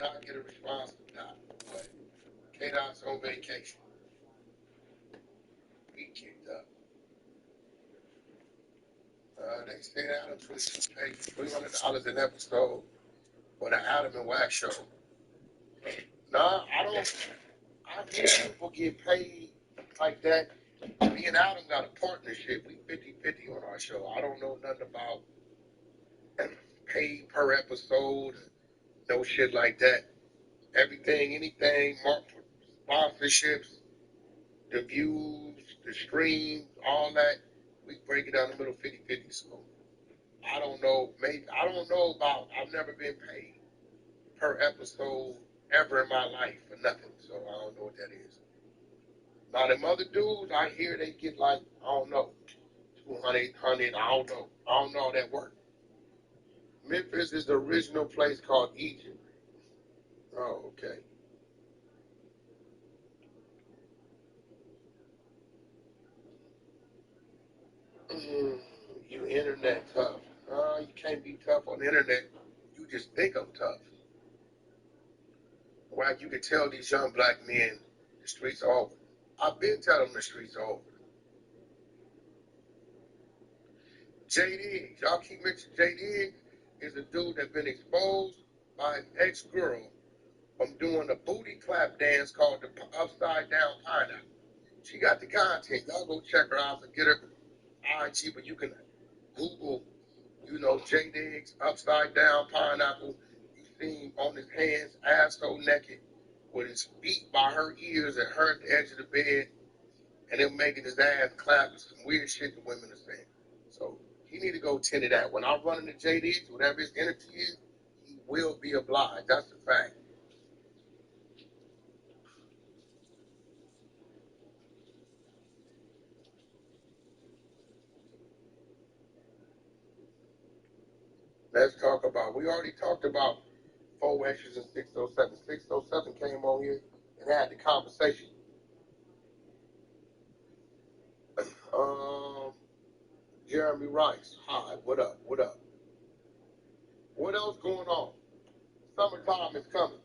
not get a response from Doc. But K-Dot's on vacation. We kicked up. They stayed out of 22 pages, $300 an episode for the Adam and Wax show. Nah, I don't. I hear people get paid like that. Me and Adam got a partnership. We 50-50 on our show. I don't know nothing about paid per episode, no shit like that. Everything, anything, sponsorships, the views, the streams, all that, we break it down the middle 50-50. So I don't know, maybe, I don't know about, I've never been paid per episode ever in my life for nothing. So I don't know what that is. Now, them other dudes, I hear they get like, I don't know, 200, 100, I don't know. I don't know how that works. Memphis is the original place called Egypt. Oh, okay. You internet tough. You can't be tough on the internet. You just think I'm tough. Why you can tell these young black men the streets are over. I've been telling them the streets are over. J Diggs, y'all keep mentioning J Diggs is a dude that's been exposed by an ex-girl from doing a booty clap dance called the Upside Down Pineapple. She got the content. Y'all go check her out and get her IG, but you can Google, J Diggs, Upside Down Pineapple. You see him on his hands, ass so naked, with his feet by her ears and her at the edge of the bed, and him making his ass clap with some weird shit the women are saying. So he need to go tend to that. When I run into J Diggs, whatever his energy is, he will be obliged. That's the fact. Let's talk about, we already talked about four extras in 607. 607 came on here and had the conversation. Um, Jeremy Rice, hi, what up, what up? What else going on? Summertime is coming.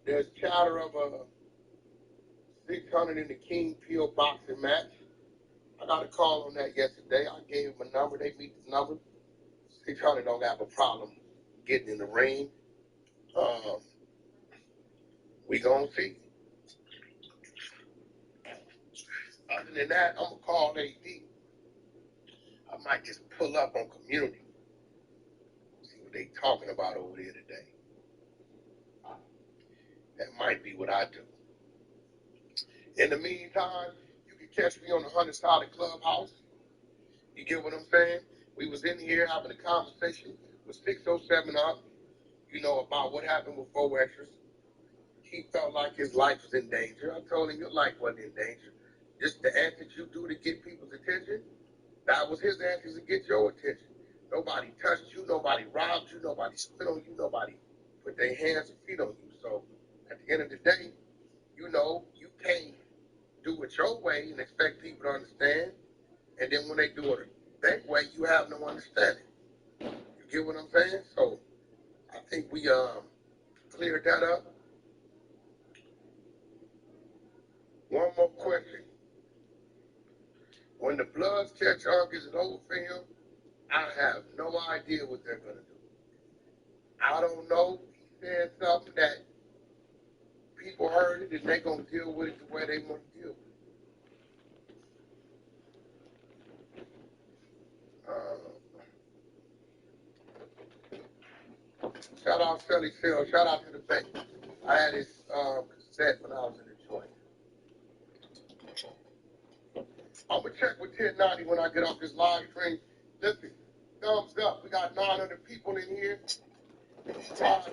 There's chatter of a 600 in the King Peel boxing match. I got a call on that yesterday. I gave him a number. They beat the number. 600 don't have a problem getting in the ring. Um, we gonna see. Other than that, I'm gonna call AD. I might just pull up on community, see what they talking about over there today. That might be what I do. In the meantime, you can catch me on the 100 side of Clubhouse. You get what I'm saying? We was in here having a conversation with 607 up, about what happened with Four Extras. He felt like his life was in danger. I told him your life wasn't in danger. Just the antics you do to get people's attention, that was his antics to get your attention. Nobody touched you, nobody robbed you, nobody spit on you, nobody put their hands and feet on you. So at the end of the day, you can't do it your way and expect people to understand. And then when they do it that way, you have no understanding. You get what I'm saying? So I think we cleared that up. One more question. When the Bloods catch Unc, is it over for him? I have no idea what they're going to do. I don't know. He said something that people heard it and they're going to deal with it the way they want to deal with it. Shout out Shelly Phil. Shout out to the bank. I had his cassette when I was in Detroit. I'm going to check with 1090 when I get off this live stream. Listen, thumbs up. We got 900 people in here. Subscribe to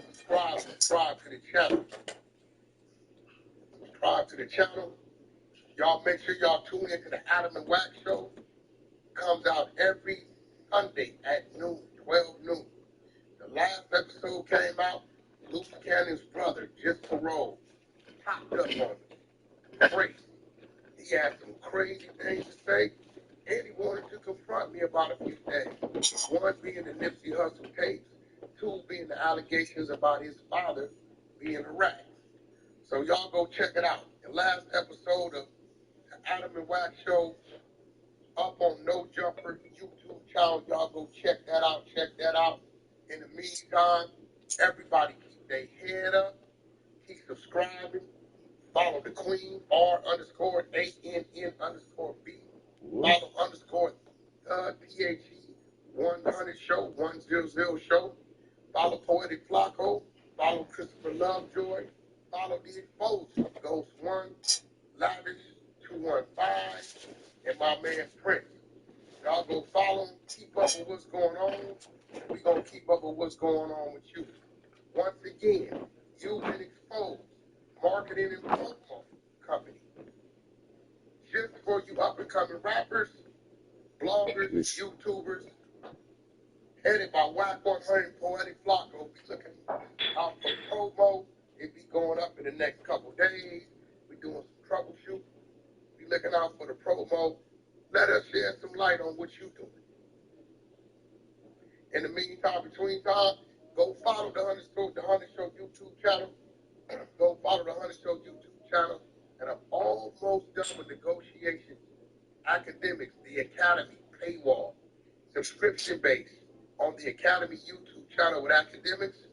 the channel. Subscribe to the channel. Y'all make sure y'all tune into the Adam and Wax show. Comes out every Sunday at noon, 12 noon. The last episode came out. Luke Cannon's brother just paroled. Popped up on me. Crazy. He had some crazy things to say, and he wanted to confront me about a few things. One being the Nipsey Hussle tapes, Two being the allegations about his father being harassed. So y'all go check it out. The last episode of the Adam and Wax Show up on No Jumper YouTube channel. Y'all go check that out. Check that out. In the meantime, everybody keep their head up. Keep subscribing. Follow the Queen, R_ANN_B. Follow _ THE 100 show, 100 show. Follow Poetic Flacco. Follow Christopher Lovejoy. Follow the Exposure. Ghost 1, Lavish 215, and my man Prince. Y'all go follow him, keep up with what's going on, and we gonna keep up with what's going on with you. Once again, you've been exposed. Marketing and promo company. Just for you up and coming rappers, bloggers, YouTubers, headed by Whack 100 Poetic Flacco. Be looking out for promo. It be going up in the next couple days. We doing some troubleshoot. Be looking out for the promo. Let us shed some light on what you doing. In the meantime, between time, go follow the 100 Show YouTube channel. Go follow the 100 Show YouTube channel. And I'm almost done with negotiations. Academics, the Academy, paywall, subscription base on the Academy YouTube channel with academics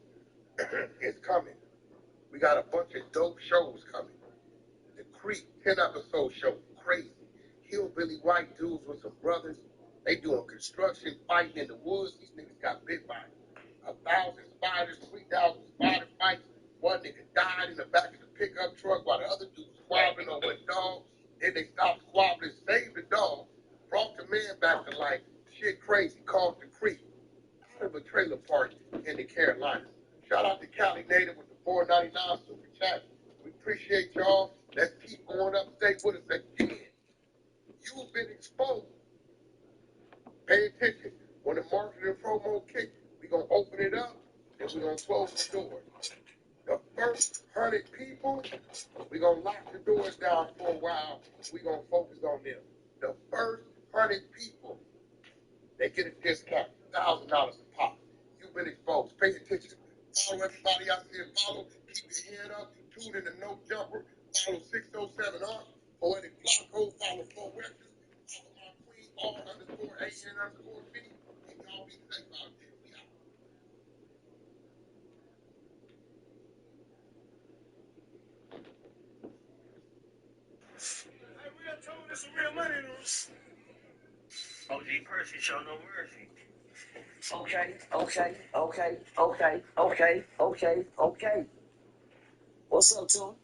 is coming. We got a bunch of dope shows coming. The Creek 10-episode show, crazy. Hillbilly white dudes with some brothers. They doing construction, fighting in the woods. These niggas got bit by 1,000 spiders, 3,000 spider fights. One nigga died in the back of the pickup truck while the other dude was squabbling over a dog. Then they stopped squabbling, saved the dog, brought the man back to life. Shit crazy, called the Creek. Out of a trailer park in the Carolinas. Shout out to Cali Native with the $4.99 super chat. We appreciate y'all. Let's keep going up. Stay with us again. You've been exposed. Pay attention. When the marketing and promo kick, we're going to open it up and we're going to close the doors. The first 100 people, we're going to lock the doors down for a while. We're going to focus on them. The first 100 people, they get a discount, $1,000 a pop. You've been exposed. Pay attention. Follow everybody out there. Follow. Keep your head up. Tune in to No Jumper. Follow 607 up. Poetic Flacco. Follow 4 Wexes. Follow my Queen, R_AN_B. And y'all be safe out there. We out. Hey, real tone, there's some real money in this. OG Percy show no mercy. Okay. What's up, Tune?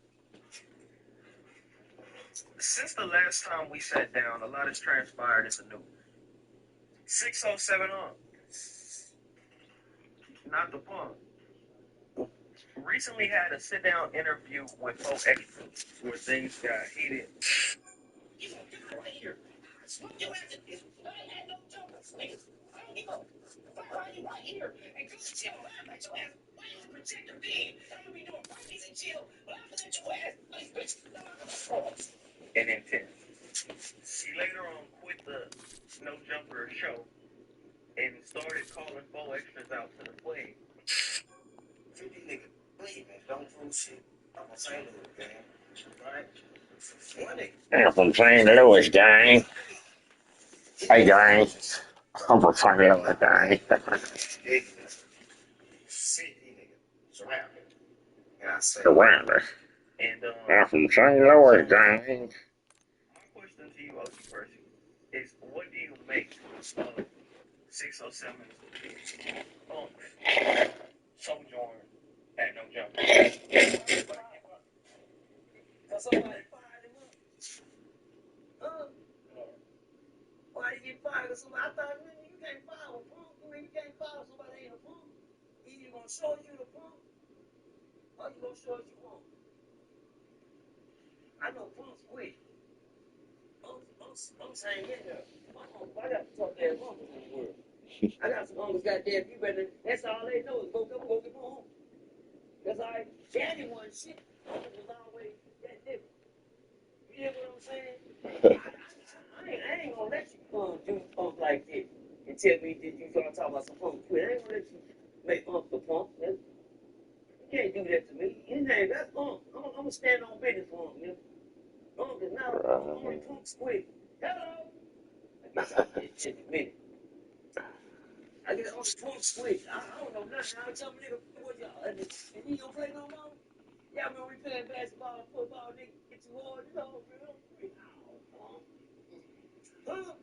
Since the last time we sat down, a lot has transpired in the news. 607 on. Not the pun. Recently had a sit-down interview with Fo Extra where things got heated. You gonna get right here. Smoke your ass in this. I ain't had no jokers, niggas. I don't give a fuck about you right here. And go chill. I'm at your ass. Why you protect the being? I'm gonna be doing parties and chill. But I'm at your ass. Like, bitch. And intense. She later on quit the No Jumper show and started calling Fo Extras out to the play. 50 nigga, please, man, don't do shit. I'm gonna say little gang. Right? One nigga. I'm from St. Louis, gang. Hey, gang. I'm from St. Louis, gang. City nigga. Surrounded. And I say, Surrounded. And I'm from St. Louis, gang. my question to you, OG Percy, is what do you make of 607's sojourn at No Jumper? cause somebody fired him up. Why you get fired? Cause somebody, I thought, man, you can't fire a proof. I mean, you can't fire somebody ain't a proof. Either you gonna show you the proof, or you gonna show us you won't. I know proofs quick. I'm saying, yeah, I got to talk to that woman in the world. I got some homies goddamn people, and that's all they know is go get home. That's all right. Daddy wasn't shit. It was always that different. You hear what I'm saying? I ain't gonna let you do funk like this and tell me that you gonna talk about some funk quit. I ain't gonna let you make funk gonna stand on business for him, you know. Cause now only punks quit. Hello. I guess I'll get shit in a minute. I guess only punks quit. I don't know nothing. I tell me nigga, what y'all? And you don't play no more? Yeah, I mean, we playing basketball, football, nigga, get too hard, you know, huh?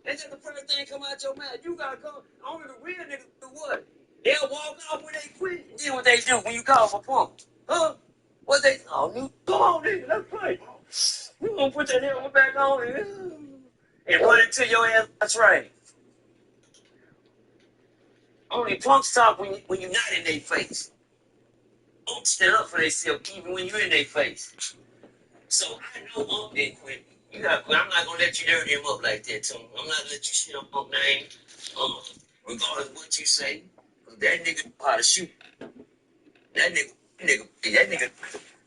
That's just the first thing come out your mouth. You gotta go. Only the real niggas do what? They'll walk off when they quit. And then what they do when you call for pump? Huh? What they? Oh, you come on, nigga. Let's play. You gonna put that helmet back on and run into your ass? That's right. Only punks talk when you're not in their face. Don't stand up for themselves even when you're in their face. So I know Ump didn't quit. You got quit. I'm not gonna let you dirty him up like that, Tony. I'm not gonna let you shit on Ump name. Regardless of what you say. Cause that nigga know how to shoot. That nigga,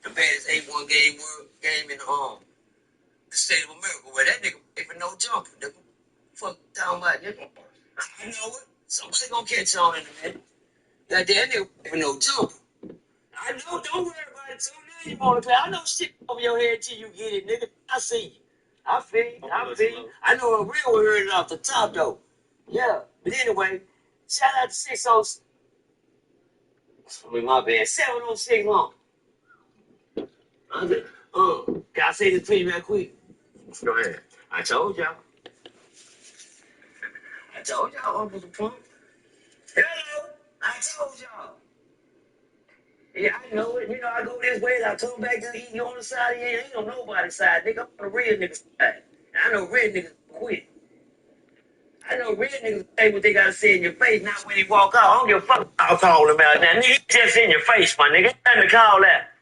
the baddest A1 game in the state of America. Where that nigga even no jumper, nigga. Fuck talking about, nigga. I know it. Somebody gonna catch on in a minute. That nigga even no jumper. I know, don't worry about it, too. Now you wanna play. I know shit over your head till you get it, nigga. I see you. I feel you. I know a real one heard it off the top, though. Yeah. But anyway, shout out to 606. I mean, my bad. 706 long. Can I say this to you real quick? Go ahead. I told y'all, Uncle the Pump. Hello. I told y'all. Yeah, I know it. You know, I go this way, I come back to the east, you on the side, yeah, ain't on nobody's side, nigga. I'm on the real niggas side. I know real niggas quit. I know real niggas say what they gotta say in your face, not when they walk out. I don't give a fuck. I'll call them out now. Nigga, just in your face, my nigga. Nothing to call that.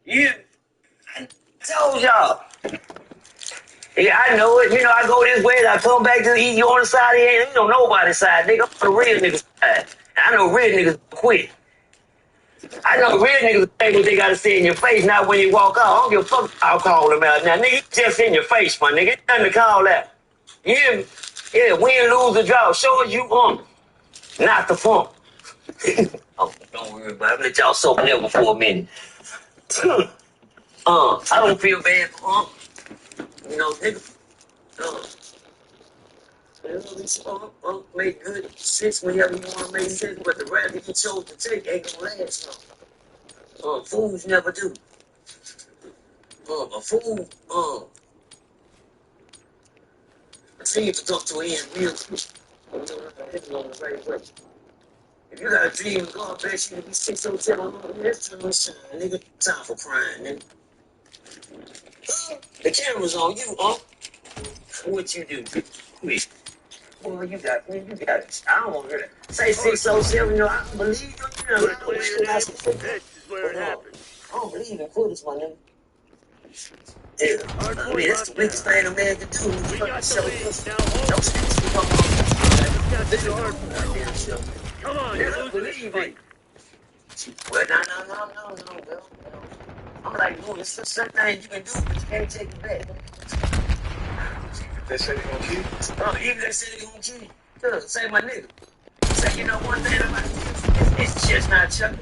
Yeah, I told y'all. Yeah, I know it. You know, I go this way, I come back to the east, you on the side, ain't on nobody's side, nigga. I'm on the real niggas side. I know real niggas quit. I know real niggas say what they gotta say in your face, not when you walk out. I don't give a fuck. I'll call them out now. Nigga, just in your face, my nigga. Nothing to call that. You hear me? Yeah, win, lose, or draw. Show us you not the funk. Oh, don't worry about it. Let y'all soak it up for a minute. I don't feel bad for you know, nigga. Make good sense whenever you want to make sense, but the route that you chose to take ain't gonna last long. Fools never do. A fool, seems to come to an end real quick. If you got a dream, God bless you to be 607 on this time, nigga. Time for crying, nigga. The camera's on you, What you do? Quit. Well, you got it. I don't want to hear that. Say 607, no, I don't believe you. You know, I don't believe you. This is where it happened. I don't believe in quitters, my nigga. Yeah, Hard I point mean, that's the weakest thing a man can do. We got the lead. Now Don't hold. speak to me no more. Got This the is hard my point. goddamn show. Come on, Yeah, you're I losing this believe fight. it. Well, no, Bill. I'm like, dude, it's just certain things you can do, but you can't take it back. They say they gonna keep. Even they say they gonna kill you. Good, say my nigga. Say, you know one thing about it's just not chucking.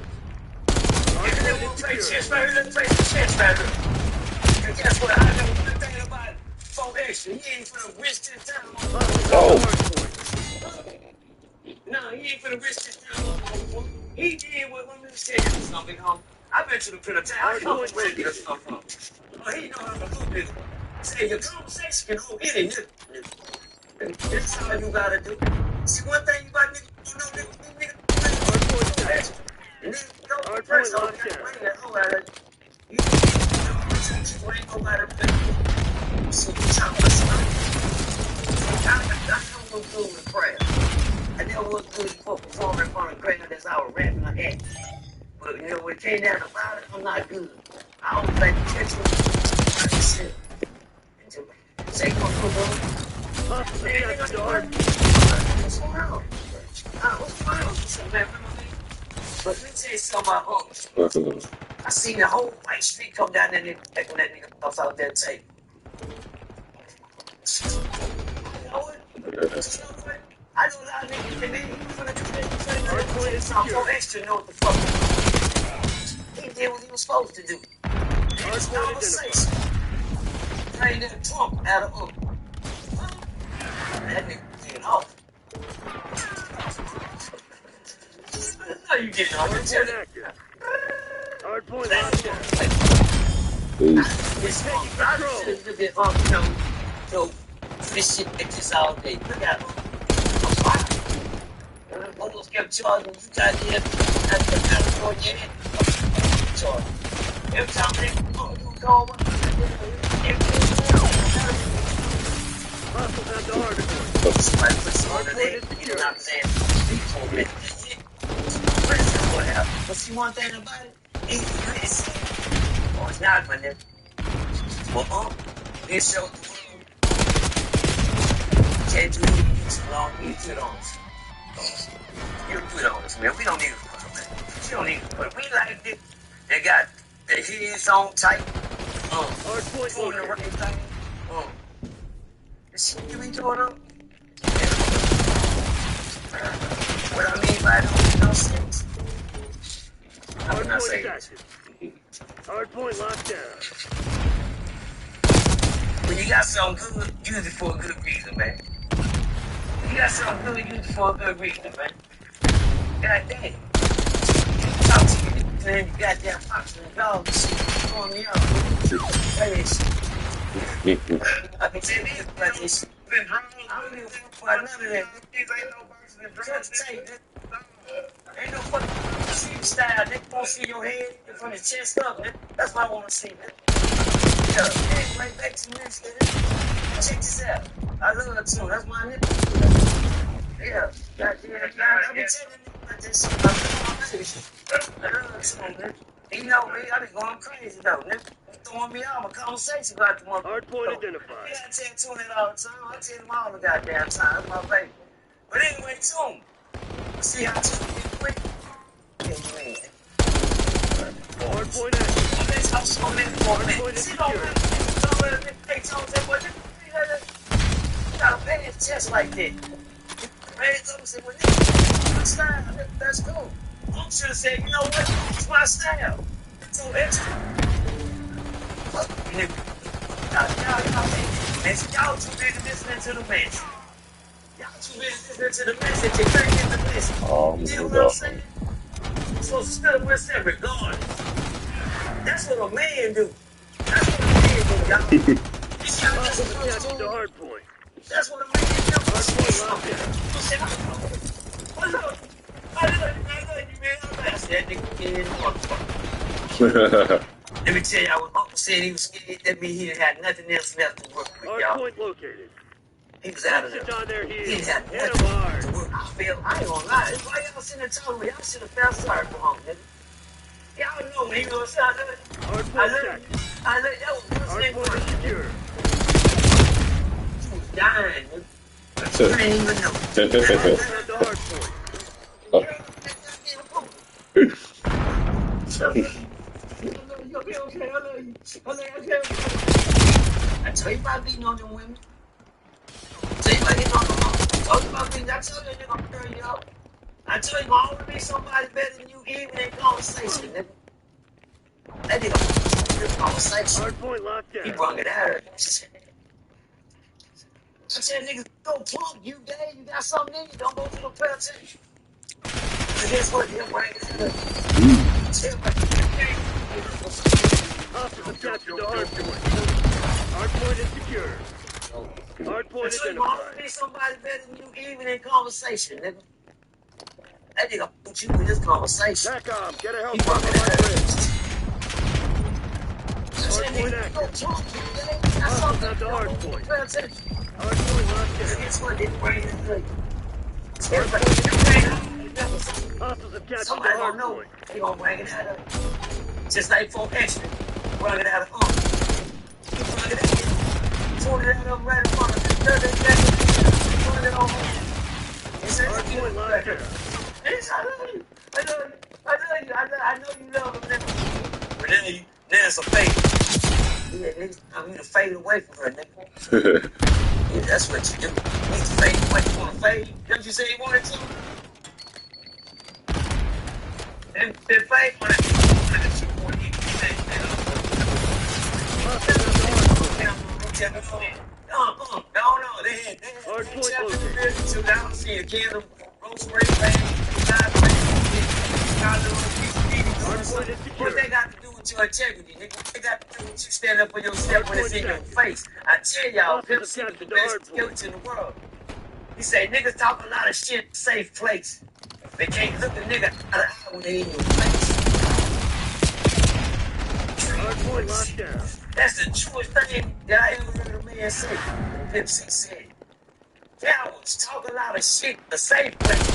If they won't play chess right here, let's play some chess right here. And guess what? I know one thing about 4 extra. He ain't finna risk his time on No, he ain't finna risk his time on He did what women said something home. I bet you the penitentiary. I come from where this stuff from. Oh, he know how to do this. Say your conversation can hold any nigga. This is how you gotta do. See, one thing you got nigga, you know nigga. And then you go first off, you gotta bring that hoe out of you. You ain't nobody play. So you talk about something. I know what's good with prayer. I know what's good for performing in front of prayer. That's our rap and I act. But you know, when it came down about it, I'm not good. I don't play the catch with shit. Say, come on, What's going on? What's going on? Man, but let me tell you something about Uncle. I seen the whole white street come down there when that nigga comes out that tape. You know what? I know a lot of niggas that they some more extra know what the fuck. He did what he was supposed to do. It's conversation. Train that trunk out of Uncle. That nigga getting off. No, you getting off. Hard point lockdown. It's control. No, this shit bitches all day. Look at them. Almost kept charging. You got here at the California. Charge. Every time they call one. Hustle down to article. Somebody puts on the name. You know what I'm saying? But see one thing about it? It's it's not, my nigga. Well, it showed the world. Can't do it too long. You put on us. You put on us, man. We don't need to put on it. You don't need to put it. We like it. They got the heads on tight. Hard point doing the right thing. The shit you be doing up. What I mean by that, no sense. Hard point active. Hard point locked down. When you got something good, use it for a good reason, man. When you got something good, use it for a good reason, man. God damn. Talk to you, man. You goddamn fox and dog and shit. Throwing me out. Hey, I can tell you about this. I don't give a fuck about none of that. Just take it. Ain't no fucking see style, nigga. Won't see your head from the chest up, nigga. That's what I want to see, nigga. Yeah, hey, right back to me, nigga. Check this out. I love her too. That's my nigga. Yeah, goddamn. I be telling you about this shit. I love her too, nigga. You know me, I be going crazy though, nigga. Throwing me out, my conversation about the motherfucker. Hard point identified. Yeah, I tell Tune that all the time. I tell him all the goddamn time. That's my baby. But anyway, Tune. See how Tune get quick? Hard point active. Let's have some minute for a minute. See, don't let him take Tune say, well, you gotta pay his chest like that. Man, Tune said, well, nigga, my style, that's cool. I should have said, you know what? It's my style. It's so extra. Y'all too busy listening to the mess. Y'all too busy listening to the mess that you can't get the mess. You know what I'm saying? So still we're saying regardless. That's what a man do. That's what a man do, y'all. The hard point. That's what a man do. Hard point locked down. I love you, man. I said, nigga, let me tell y'all, what Uncle said he was scared. That means he had nothing else left to work with, Hard y'all. point located. He was out of Get there. on their He heels. didn't have Hit nothing them hard. to work. I ain't gonna lie. Why y'all sitting there talking to me? Y'all should have felt sorry for him, nigga. Y'all know me, you know what I'm saying? I Hardpoint love check. you. I love you. That was worse than Hardpoint is mine. secure. You was dying, nigga. I didn't even know. Hostiles at the hardpoint. Girl, I love you. Okay, okay. I love you. I tell you about beating on them women. Tell you about getting on them women. Talk about beating. I tell you, nigga, I'm turn you out. I tell you, always be somebody better than you, even in conversation, nigga. That nigga in conversation. Hardpoint locked He down. brung it out of her. I said, niggas, go plunk you, Dave. You got something in you. Don't go to the prayer tent. But guess what? He'll bring it out of her. Tell me. Hostiles have captured the hardpoint. Hardpoint is secure. Hardpoint I tell you, always identified. be somebody better than you, even in conversation, nigga. That nigga put you in this conversation. TACOM, get a He health brung bomb it on my out of bridge. her. I said, Hardpoint nigga, go active. plunk you, Dave. You got Hostiles something at in the you. Don't go to the hardpoint. prayer tent. Hardpoint locked But down. guess what? They bring it out of her. Hardpoint You secure. can't remember something. Hostiles have captured the Somebody gonna know. hardpoint. They gonna bring it out of her. Just like for extra. Bring it out of her. He brought it out. Pulled it out of him right in front of him. Brought it on home. He said, Hardpoint locked down. he said, I love you. I love you. I love you. I know you love him, nigga. But then it's a fade. Yeah, nigga, I need to fade away from her, nigga. Yeah, that's what you do. You need to fade away. You want to fade? Didn't you say you wanted to? Then fade when it shoot when you say, Hostiles at the hardpoint. no, they had Hardpoint chapter located. division two down, see a candle, rosemary, bang, Hardpoint is what secure. they got to do with your integrity, nigga? What they got to do with you stand up for yourself when it's in your face? I tell y'all, Pimp C was the best skillet in the world. He said, niggas talk a lot of shit in a safe place. They can't look a nigga out of the eye when they in your face. Hardpoint locked down. That's the truest thing that I ever heard a man say. Pimp C said, cowards talk a lot of shit in a safe place.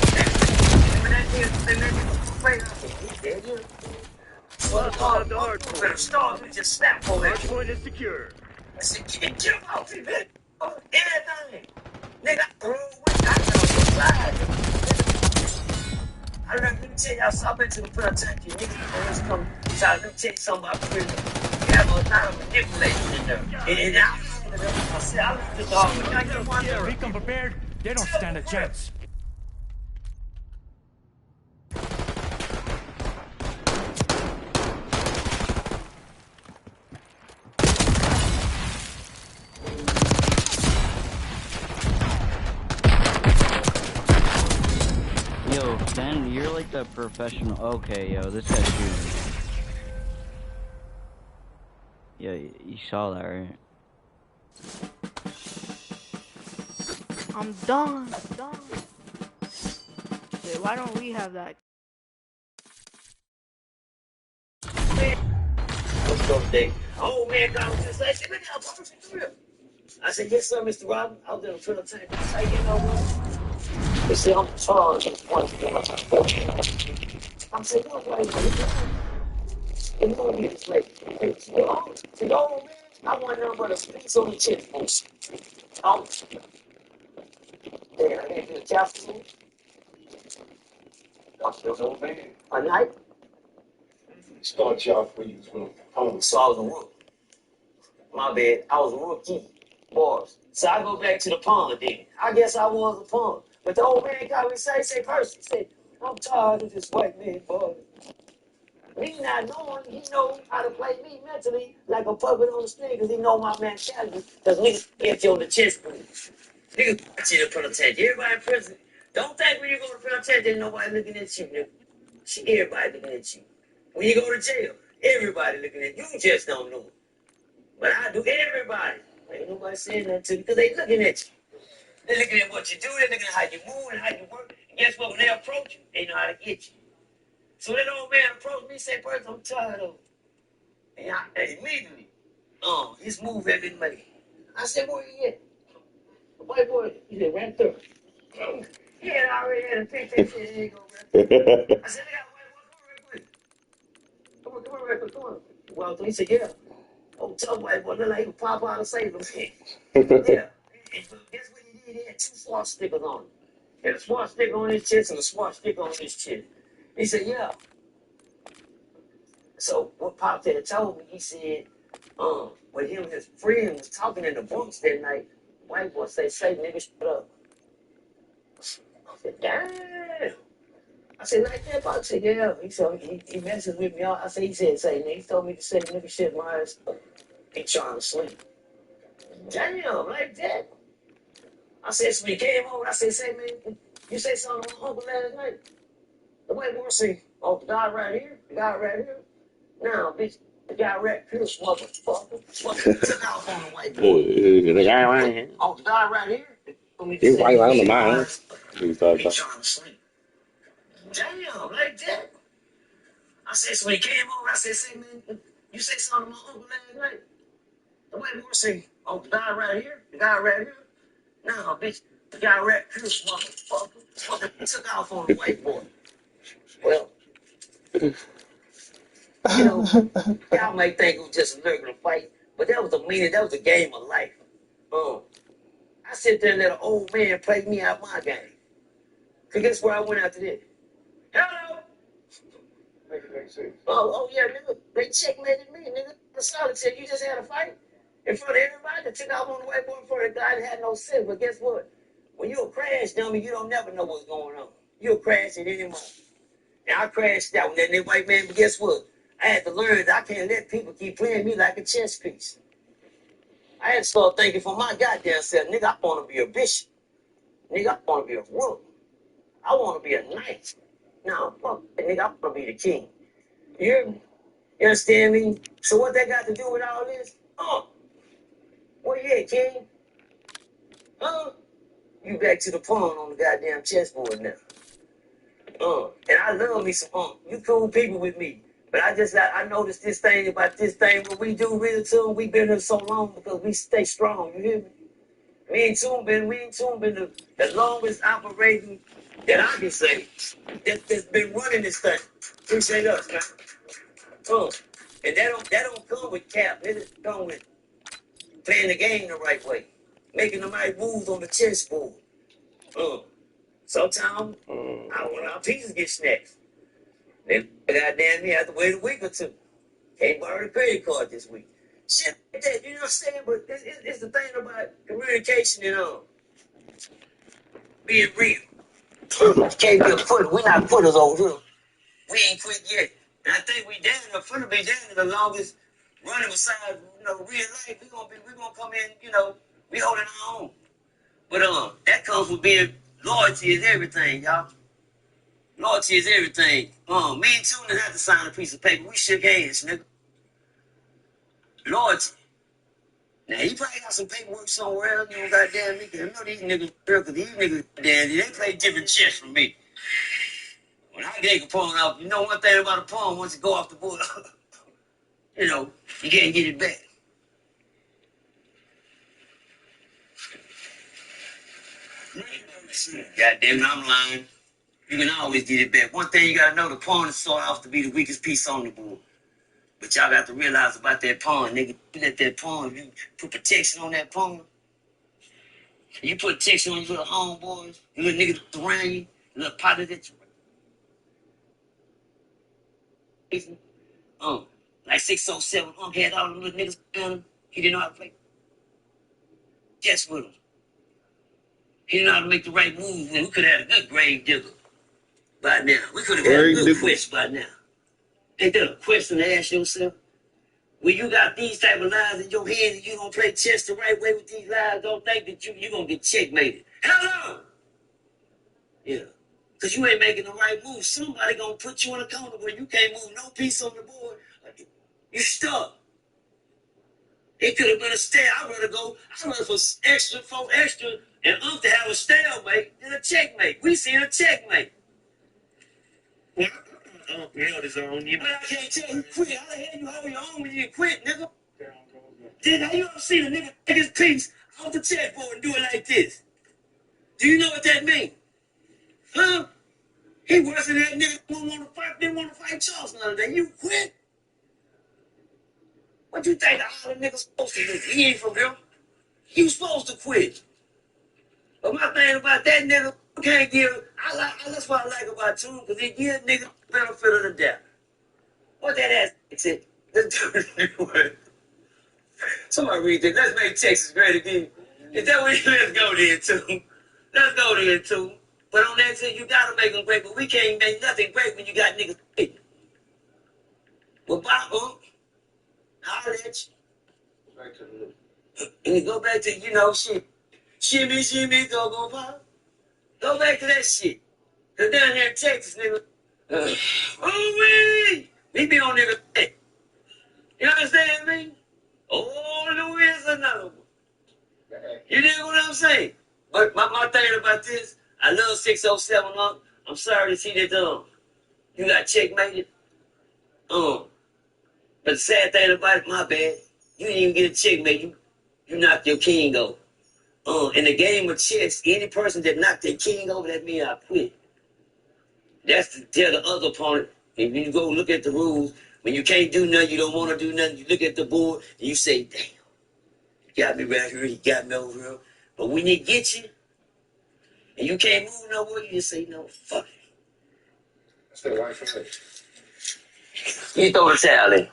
When that nigga afraid of him, he dead, you know? So Hostiles at the better hardpoint. start and just snap for that. Hardpoint is secure. I said, get him out, man. Anything. Nigga, I roll with you. I got on your side. Let me tell y'all something to the penitentiary. Niggas always come. So let me tell you something about prison. You have a lot of manipulation in there. And I said, I love this dog. But I get one there. Become prepared. They don't stand a chance. Yo, Dan, you're like the professional. Okay, yo, this guy's shooting. Yeah, you saw that, right? I'm done. Shit, why don't we have that? Let's go today. Oh man, God was just like, look out, Papa, for real. I said, yes, sir, Mr. Robin. I was in the penitentiary. I said, you know what? They said, I'm charged with one thing. I'm saying, no, wait, you know me this lady. To go, man, I want nothing but a space on the chest. Yeah, I didn't do a capsule. A night. Start you off when you was with home. So I was a rookie. My bad. I was a rookie. Boys. So I go back to the pond then. I guess I was a pond. But the old man got me say, Percy, say, I'm tired of this white man, boy. Me not knowing, he know how to play me mentally like a puppet on the string because he know my mentality. Because niggas get you on the chest. Niggas put you in the penitentiary. Everybody in prison. Don't think when you go to the penitentiary, there's nobody looking at you, nigga. Everybody looking at you. When you go to jail, everybody looking at you. You just don't know it. But I do everybody. Ain't nobody saying that to you because they looking at you. They looking at what you do. They looking at how you move and how you work. And guess what? When they approach you, they know how to get you. So that old man approached me and said, Percy, I'm tired of it. And immediately, his move had been made. I said, where he at? The white boy, he said, ran through. He had already had a picture. He said, here you go, ran through. I said, I got white boy, come on real quick. Come on, real quick, come on. Well, he said, yeah. Oh, tough white boy, look like he would pop out and save him. Yeah. And guess what he did? He had 2 smart stickers on him. He had a smart sticker on his chest and a smart sticker on his chin. He said, yeah. So what Pop had told me, he said, when him and his friend was talking in the bunks that night, white boy say, nigga, shut up. I said, damn. I said, like that, Pop? I said, yeah. He said, he messes with me. I said, he said, nigga, he told me to say, nigga, shit my ass up. He trying to sleep. Damn, like that. I said, so he came over, I said, man, you say something to my uncle last night? The white boy say, oh, the guy right here? The guy right here? Nah, bitch, the guy right here, motherfucker. Took off on the white boy. The guy right here. Oh, the guy right here? He's right on the mind. He trying to sleep. Damn, like that. I said, so he came over, I said, man, you say something to my uncle last night? The white boy say, oh, the guy right here? The guy right here? Nah, bitch, the guy right here, motherfucker. Took off on the white boy. Well, you know, y'all might think it was just a regular fight, but that was a game of life. I sit there and let an old man play me out my game. Cause guess where I went after that? Hello? Oh yeah, nigga. They checkmated me, nigga. The solitaire, you just had a fight in front of everybody that took off on the white boy in front of the guy that had no sense. But guess what? When you a crash dummy, you don't never know what's going on. You'll crash at any moment. And I crashed out with that white man, but guess what? I had to learn that I can't let people keep playing me like a chess piece. I had to start thinking for my goddamn self, nigga, I want to be a bishop. Nigga, I want to be a ruler. I want to be a knight. No, fuck that, nigga, I want to be the king. You hear me? You understand me? So what that got to do with all this? Where you at, king? You back to the pawn on the goddamn chessboard now. And I love me some you cool people with me. But I noticed this thing about this thing, what we do really too, we been here so long because we stay strong, you hear me? We ain't been the longest operating that I can say that's been running this thing. Appreciate us, man. And that don't come with cap, it come with playing the game the right way, making the right moves on the chessboard. Sometimes our pieces get snatched. Then goddamn me, I have to wait a week or two. Can't borrow the credit card this week. Shit like that, you know what I'm saying? But it's the thing about communication and being real. Can't be a quitter. We're not quitters over here. We ain't quit yet. And I think we down finna be down the longest running beside, real life. We gonna come in, we holding our own. But that comes with being loyalty is everything, y'all. Loyalty is everything. Me and Tuna had to sign a piece of paper. We shook hands, nigga. Loyalty. Now, he probably got some paperwork somewhere else. Goddamn me. I know these niggas, because these niggas, they play different chess from me. When I take a pawn off, you know one thing about a pawn, once it go off the board, you can't get it back. Goddamn it, I'm lying. You can always get it back. One thing you gotta know, the pawn is sort off to be the weakest piece on the board. But y'all got to realize about that pawn, nigga. You let that pawn, you put protection on that pawn. You put protection on your little homeboys, your little niggas around you, your little partner that you. Like 607, had all the little niggas around him. He didn't know how to play chess with him. He didn't know how to make the right move. We could have had a good grave digger by now. We could have had a good quest by now. Ain't that a question to ask yourself? When you got these type of lies in your head and you don't play chess the right way with these lies, don't think that you're going to get checkmated. Hello! Yeah. Because you ain't making the right move. Somebody going to put you in a corner where you can't move no piece on the board. You stuck. It could have been a stare. I'd rather for extra, and to have a stalemate than a checkmate. We seen a checkmate. Well, held his own. But I can't tell you quit. How the hell you hold your own when you quit, nigga? Then how you ever seen a nigga take his piece off the chessboard and do it like this. Do you know what that means? Huh? He worse than that nigga didn't want to fight Charles another day. You quit? What you think all the niggas supposed to do? He ain't from here. You supposed to quit. But my thing about that nigga, you can't give. That's what I like about Tune, because he give niggas the benefit of the doubt. What that ass said? Let's do it. Somebody read that. Let's make Texas great again. Is that what? Let's go there too. Let's go there too. But on that shit, you gotta make them great. But we can't make nothing great when you got niggas. Well, Bob, holler at you. And you go back to, shit. Shimmy, go, pop. Go back to that shit. Cause down here in Texas, nigga. We be on nigga. You understand me? Oh, Louis is another one. You know what I'm saying? But my thing about this, I love 607 up. I'm sorry to see that you got checkmated. But the sad thing about it, my bad, you didn't even get a checkmate. You knocked your king over. In the game of chess, any person that knocked their king over, that means I quit. That's to tell the other opponent. If you go look at the rules, when you can't do nothing, you don't want to do nothing, you look at the board and you say, damn, he got me right here, he got me over here. But when he gets you, and you can't move nowhere, you just say, no, fuck it. That's the right for You throw the towel in.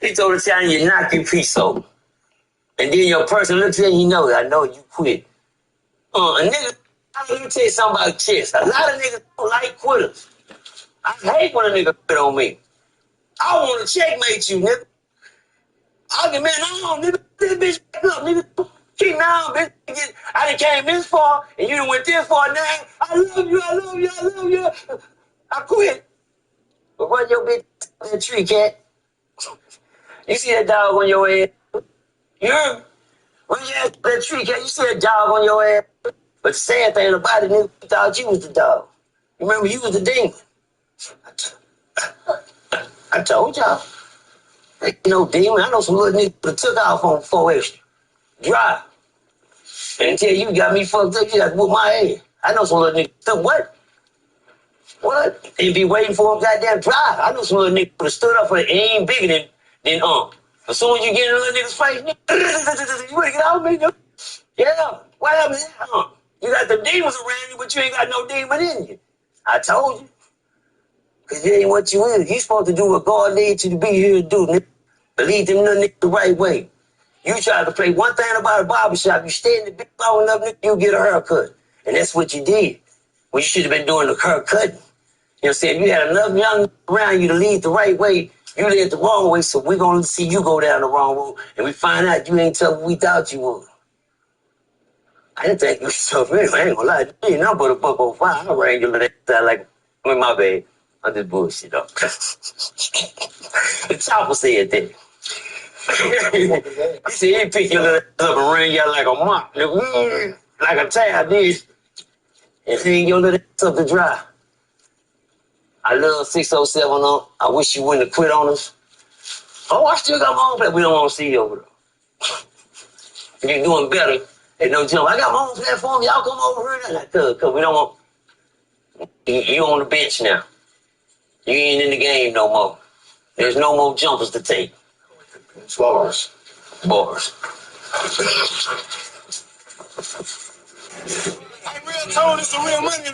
He throw the towel and you knock your piece over. And then your person looks at you, I know you quit. A nigga, let me tell you something about chess. A lot of niggas don't like quitters. I hate when a nigga quit on me. I want to checkmate you, nigga. I get, man, nigga, this bitch back up, nigga. Keep now, bitch. I done came this far, and you done went this far now. I love you. I quit. But run your bitch in that tree, cat. You see that dog on your head? You heard me? Run your ass in that tree, cat. You see that dog on your head? But the sad thing about it, nigga, you thought you was the dog. Remember, you was the demon. I told y'all. Ain't no demon. I know some little niggas that took off on 4 extra. Drive. And until you got me fucked up, you got to whoop my ass. I know some little niggas took what? What? And be waiting for a goddamn drive. I know some little niggas that stood up for it and ain't bigger than As soon as you get in a little nigga's face, nigga, you wanna get out of me, nigga? Yeah. What happened? You got the demons around you, but you ain't got no demon in you. I told you. Because it ain't what you is. You supposed to do what God needs you to be here to do, nigga. Believe them niggas the right way. You try to play one thing about a barbershop, you stay in the big long enough, nigga, you get a haircut. And that's what you did. Well, you should have been doing the haircut. You know what I'm saying? If you had enough young around you to lead the right way, you led the wrong way, so we're going to see you go down the wrong road, and we find out you ain't tough what we thought you was. I didn't think you was tough anyway. I ain't gonna lie. You ain't nothing but a buck on fire. I rang you like that, like, my bad. I'm just bullshit, though. The chopper said that. He said he pick your little up and ring you out like a mop, like a towel, did. And hang your little up to dry. I love 607 on. I wish you wouldn't have quit on us. Oh, I still got my own platform. We don't want to see you over there. You're doing better. Ain't no jump. I got my own platform. Y'all come over here. Like, cause we don't want. You on the bench now. You ain't in the game no more. There's no more jumpers to take. Bars. Hey, real tone, it's a real money.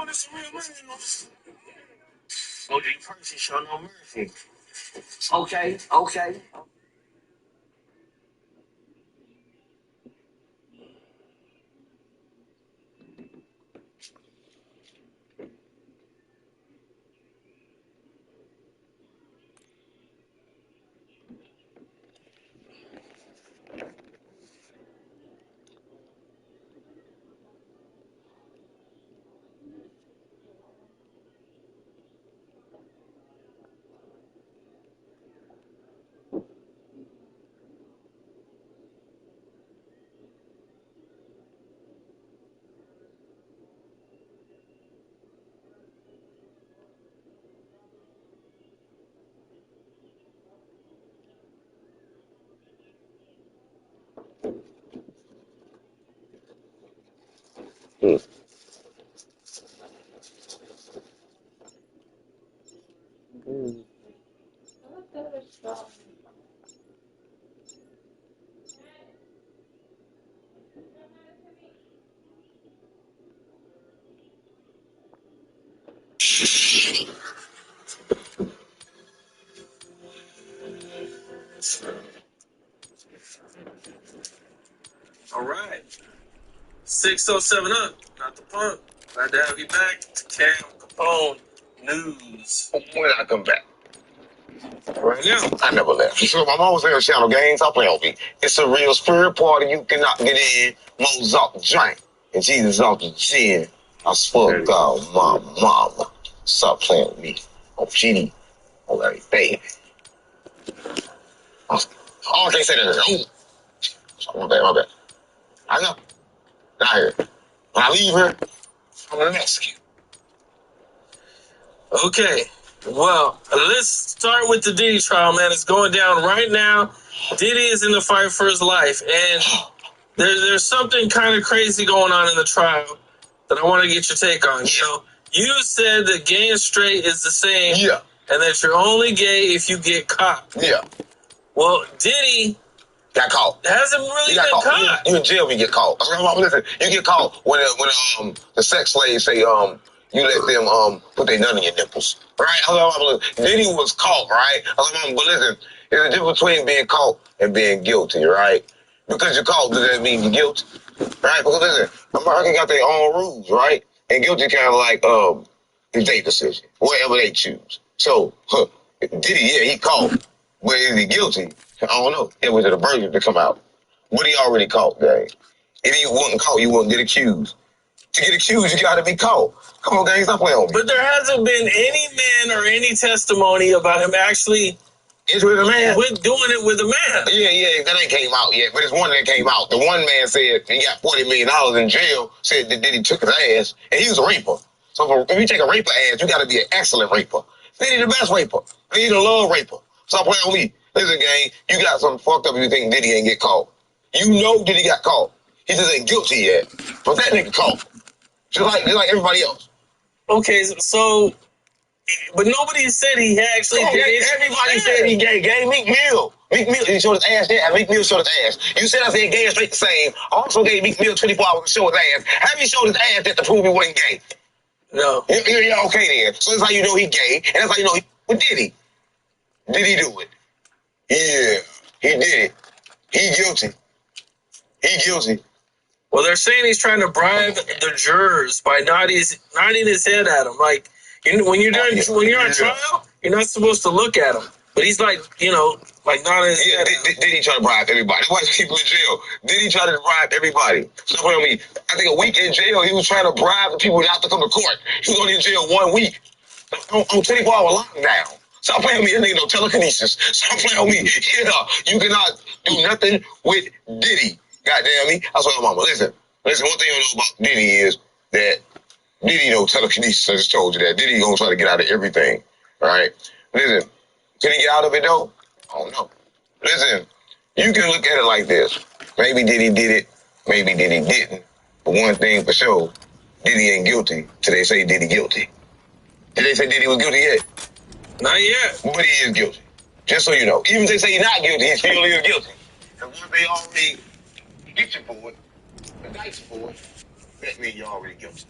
this is real money. OG Percy show no mercy. Okay, okay. All right. 607 up. Not the pump. Glad to have you back. Cam Capone News. When I come back. Right now. I never left. So I'm always there channel games. I play on me. It's a real spirit party. You cannot get in. Moses off the drink. And Jesus off the gin. I swear to God, my mama. Stop playing with me. On GD. On Larry Baby. Oh, I can't say that. Oh. My bad. I know. Not here. When I leave here, I'm gonna ask you. Okay. Well, let's start with the Diddy trial, man. It's going down right now. Diddy is in the fight for his life. And there's something kind of crazy going on in the trial that I want to get your take on. You know, you said that gay and straight is the same. Yeah. And that you're only gay if you get caught. Yeah. Well, Diddy got caught. Hasn't really been caught. You in jail when you get caught. Listen, you get caught when the sex slaves say you let them put their nut in your nipples. Right? Diddy was caught, right? But listen, there's a difference between being caught and being guilty, right? Because you're caught, does that mean you're guilty? Right? Because listen, America got their own rules, right? And guilty kind of like it's their decision, whatever they choose. So Diddy, yeah, he caught. But is he guilty? I don't know. It was a verdict to come out. But he already caught, gang. If he wasn't caught, you wouldn't get accused. To get accused, you gotta be caught. Come on, gang, stop playing on me. But there hasn't been any man or any testimony about him actually It's with a man. doing it with a man. Yeah, that ain't came out yet. But it's one that came out. The one man said he got $40 million in jail, said that Diddy took his ass, and he was a raper. So if you take a raper ass, you gotta be an excellent raper. Diddy the best raper. He's a love raper. Stop playing on me. Listen, gang, you got something fucked up if you think Diddy ain't get caught. You know Diddy got caught. He just ain't guilty yet. But that nigga caught. Just like everybody else. Okay, so, but nobody said he actually did. Everybody said he gay. Gang, Meek Mill, he showed his ass there. Meek Mill showed his ass. You said I said gay and straight the same. I also gave Meek Mill 24 hours to show his ass. Have he showed his ass that to prove he wasn't gay? No. Yeah, okay then. So that's how you know he gay, and that's how you know what did he? Did he do it? Yeah, he did it. He guilty. He guilty. Well, they're saying he's trying to bribe the jurors by nodding his head at them. Like, when you're on trial, you're not supposed to look at him. But he's like, like nodding his head. Did he try to bribe everybody? Why is people in jail? Did he try to bribe everybody? So I mean, I think a week in jail, he was trying to bribe the people not to come to court. He was only in jail 1 week on 24-hour lockdown. Stop playing with me. That nigga no telekinesis. Stop playing with me. Yeah, you cannot do nothing with Diddy. Goddamn me. I told my mama, listen, one thing I know about Diddy is that Diddy no telekinesis. I just told you that. Diddy gonna try to get out of everything. All right? Listen, can he get out of it though? I don't know. Listen, you can look at it like this. Maybe Diddy did it. Maybe Diddy didn't. But one thing for sure, Diddy ain't guilty till they say Diddy guilty. Did they say Diddy was guilty yet? Not yet. But he is guilty. Just so you know. Even if they say he's not guilty, he still is guilty. And once they already get you for it, indict you for it, that means you're already guilty.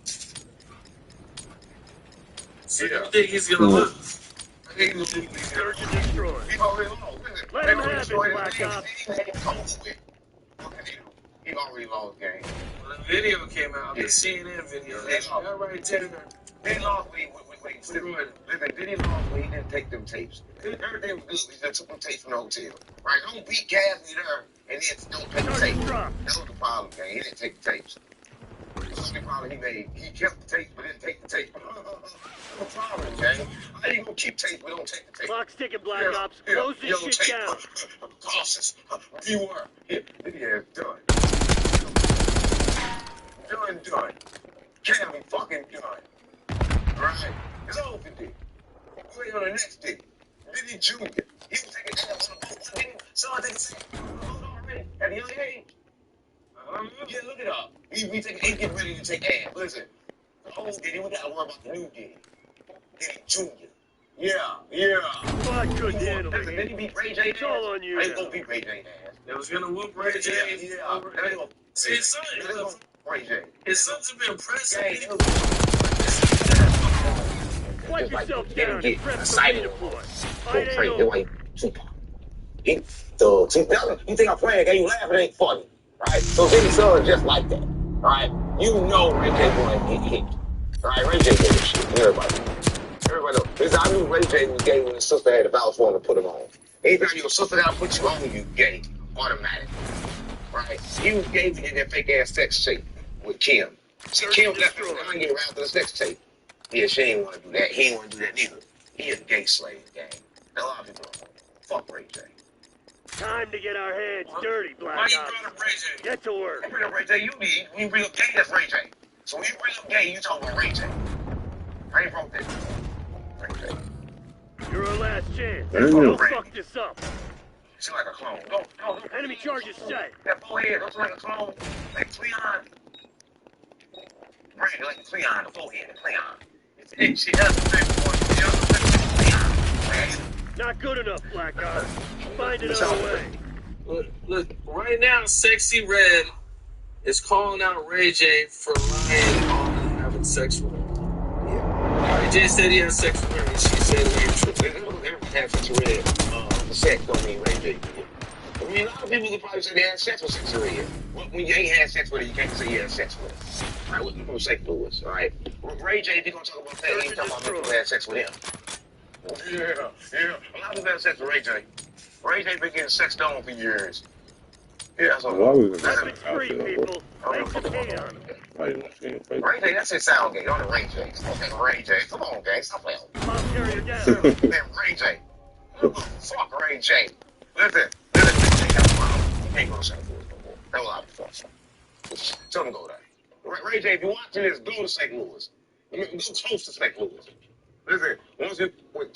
So Yeah. you think he's gonna lose? I think he's gonna lose. Search and destroy. He already lost. Listen, Let they him already have it, destroyed Black his Ops. game. He ain't over with. What can he do? He already lost game. When the video came out, the Yeah. CNN video, They lost. everybody taking her. They lost when listen, then he lost when he didn't take them tapes. Everything was good. He just took them tapes from the hotel. Right? Don't beat Cassidy there and then don't take the Target tapes. drop. That was the problem, gang. He didn't take the tapes. That's the only problem he made. He kept the tapes but didn't take the tapes. That's the problem, gang. How you gonna keep tapes but don't take the tapes? Clock's ticking, Black Ops. Close this Yellow shit tape. down. Cautious. Beware. Yeah, done. Done. Cam, fucking done. Right? It's over, dude. Wait on the next day. Vinny Jr. He was taking L's on the boat. Didn't someone take a second? Already at a young age. Yeah, look it up. He getting ready to take L. Listen, the old Diddy, we gotta worry about the new Diddy. Diddy Jr. Yeah. Squad couldn't handle Listen, it. did he beat Ray J? It's all on you I ain't now. gonna beat Ray J ass. They was gonna whoop Ray J. Yeah. They gonna See, his son, Ray J. his sons have been pressing. Gang, Wipe Just like yourself they down get and prep for excited redeploy. Go Fight crazy. ain't They're over. like Tupac. He thugs. You think I'm playing? You laughing? It ain't funny, right? So Vinny Son just like that, right? You know Ray J going to get hit, right? Ray J gave a shit. Everybody knows. Because I knew Ray J was gay when his sister had a vouch for him to put him on. Anytime your sister got to put you on, you gay, automatic, right? He was gay to get that fake ass sex tape with Kim. See, Kim left him and get around to the sex tape. Yeah, she ain't want to do that. He ain't want to do that neither. He a gay slave, gang. A lot of people don't know. Fuck Ray J. Time to get our hands dirty, Why Black you Ops. bring up Ray J? Get to work. I bring up Ray J, you need. When you bring up gay, that's Ray J. So when you bring up gay, you talking about Ray J. I ain't wrote that. Ray J. You're our last chance. That's Don't all right. fuck this up. She like a clone. Don't. Enemy charges set. That forehead looks like a clone. Like Cleon. Brandon, like Cleon, the forehead, Cleon. She has the same voice. She has the same Cleon. Not good enough, Black Ops. Find another way. Look, right now, Sexy Red is calling out Ray J for lying on having sex with her. Ray J said he had sex with her, and she said it ain't true. They don't have sex with Red. The sex don't mean Ray J. I mean, a lot of people could probably say they had sex with Sexy Red. When you ain't had sex with her, you can't say you had sex with her. All right, what you from St. Louis, all right? Ray J, if you're going to talk about that, he ain't talking about people who had sex with him. Yeah. A lot of people had sex with Ray J. Ray J been getting sexed on for years. Yeah, that's Why all. was Weapons free, people. Make some hay on them. Ray J, that's his sound gay. On the Ray J. Stop Ray J. Come on, gang. Stop playing. Bomb carrier down. Man, Ray J. Fuck Ray J. Listen. You can't go to St. Louis no more. That was out of fuck. Tell him to go there. Ray J, if you want to, just go to St. Louis. I mean, go close to St. Louis. Listen, once you with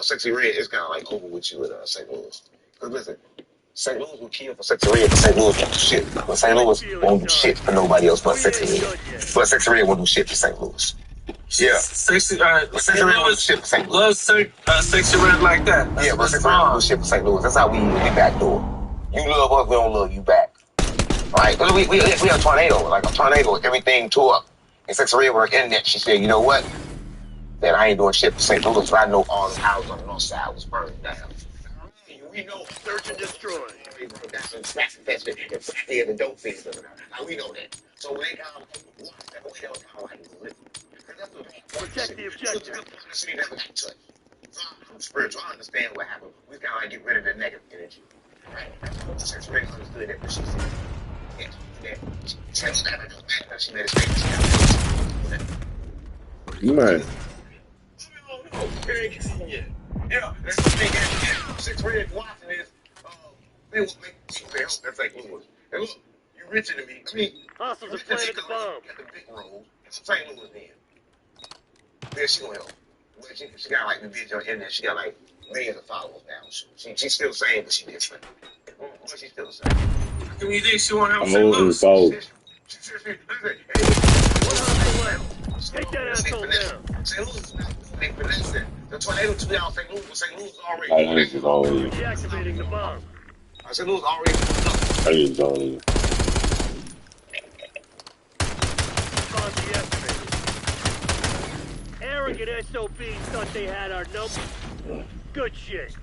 Sexy Red, it's kind of like over with you at St. Louis. Because listen, St. Louis will kill for Sexy Red, but St. Louis won't do shit. But St. Louis won't do shit for nobody else but Sexy Red. But Sexy Red won't do shit for St. Louis. Yeah. Sexy, But Sexy Red won't do shit for St. Louis. loves Sexy Red like that. That's Yeah, but Sexy Red won't do shit for St. Louis. That's how we backdoor. You love us, we don't love you back. Right? Because we a tornado. Like a tornado, everything tore up. And Sexy Red with her internet, she said, you know what? That I ain't doing shit for St. Louis, but I know all the houses on the north side was burned down. We know Search and destroy. that's the dope things over there. Now we know that. So when they come watch that way, they'll come like Protect the objective. The city never got touched. So I'm spiritual. I understand what happened. We kind of like get rid of the negative energy. Right? Since Rick understood that, but she said, yeah, she never knew that. She made a statement. Man. Yeah, that's the thing. 6 Red watching this. They will make you help. That's like Louis. And look, you richer than me. I mean, Hostiles have planted the bomb. got the big roll. It's St. Louis then. Yeah, she gonna help. But she got like the video in there. She got like millions of followers now. She's still the same, but she different. But she's still the same. Do you think she won't have I'm St. over Louis? fold. One hostile left. Take that asshole down. St. Louis is not they finessing. The tornado took down St. Louis, but St. Louis is already. I think it's already. Deactivating the bomb. St. Louis already. I think it's already. Bomb deactivated. Air arrogant SOBs thought they had our number. Good shit.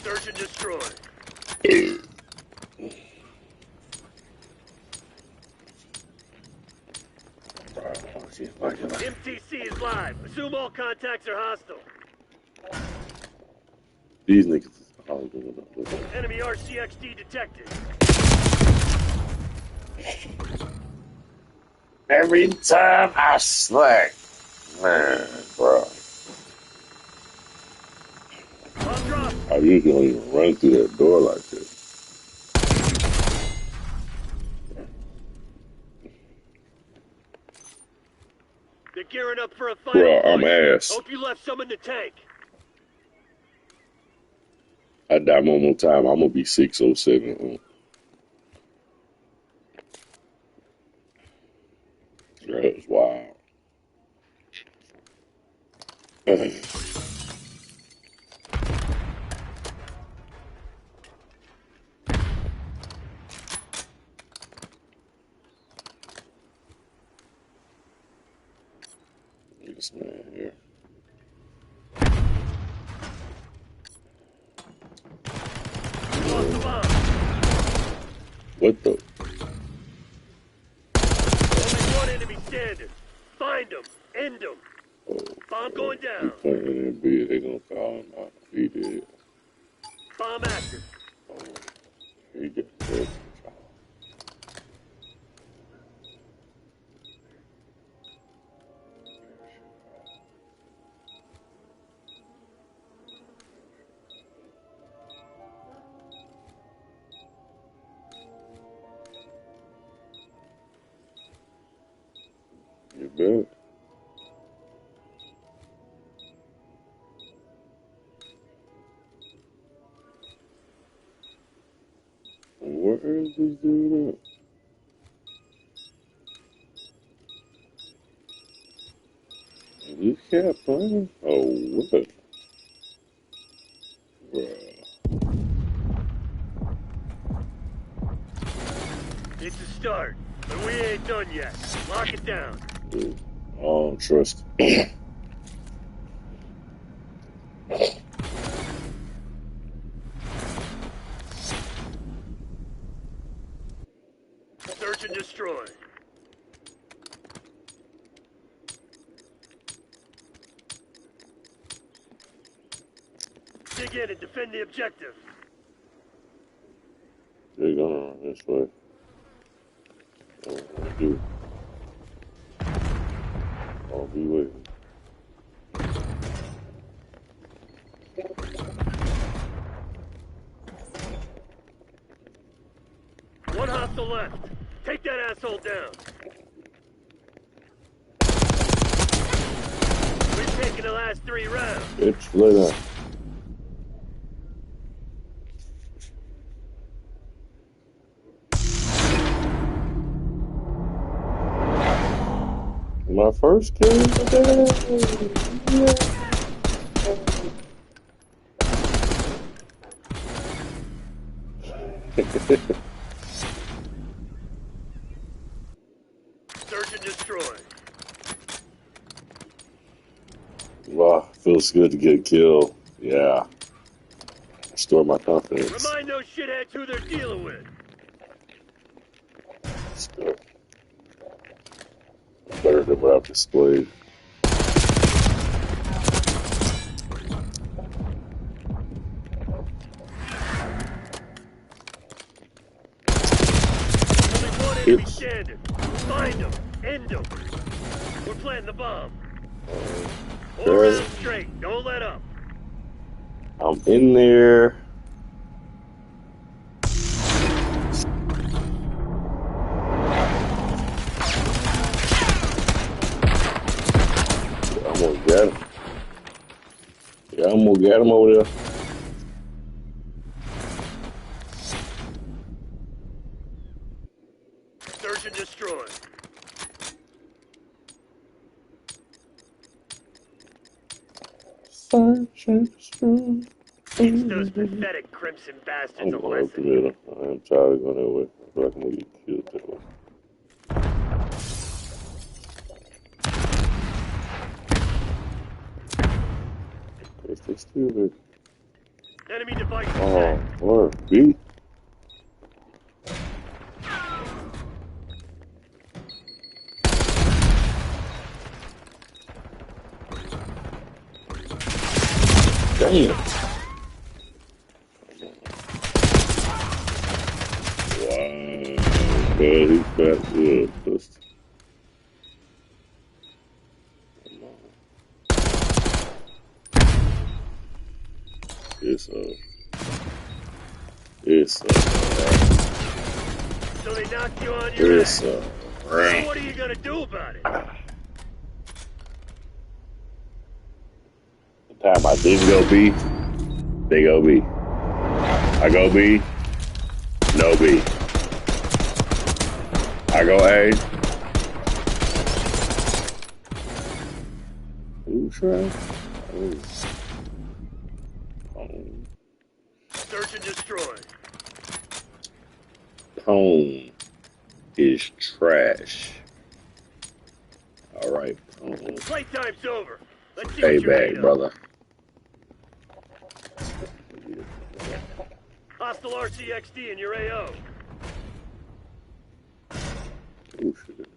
Search and destroy. MTC is live. Assume all contacts are hostile. These niggas is all going up. Enemy RCXD detected. Every time I slack, man, bro. Bomb drop. I usually don't even run through that door like this. They're gearing up for a final Bro, I'm push. ass. Hope you left some in the tank. I die one more time, I'm gonna be 607. That was wild. This man here. We lost the bomb. What the? Only one enemy standing. Find them. End them. Oh, Bomb going he down. playing in bed. They gonna call him out. He did. Bomb active. Oh, he get dead. You bet. Where is this dude at? Is this cat playing? Oh, what? Bruh. It's a start, but we ain't done yet. Lock it down. Dude, I don't trust. Search and destroy. Dig in and defend the objective. They're gonna run this way. Dude. I'll be waiting. One hostile left. Take that asshole down. We've taken the last 3 rounds. Bitch, let up. My first kill of the day. Yeah. Search and destroy. Wow, feels good to get a kill. Yeah. Restore my confidence. Remind those shitheads who they're dealing with. Let's go. Better than what I've displayed. Only one enemy standing. Find them. End them. We're planting the bomb. 4 rounds straight. Don't let up. I'm in there. I'm gonna get him. Yeah, I'm gonna get him over there. Search and destroy. Search and destroy. Teach those pathetic Crimson bastards I'm a going up the lesson. middle. I am tired of going that way. I feel like I'm gonna get killed that way. Yes, they still there. Enemy device Oh, attack. Lord, B. Damn. Wow. Man, he's fat good. It's So they knocked you on your ass. it's What are you gonna do about it? the time I didn't go B, they go B. I go B, no B. I go A. Who tried? Search and destroy. Pone is trash. All right, Pone. Playtime's over. Let's see what you're Payback, made of. brother. Hostile RCXD in your AO. Oh shit.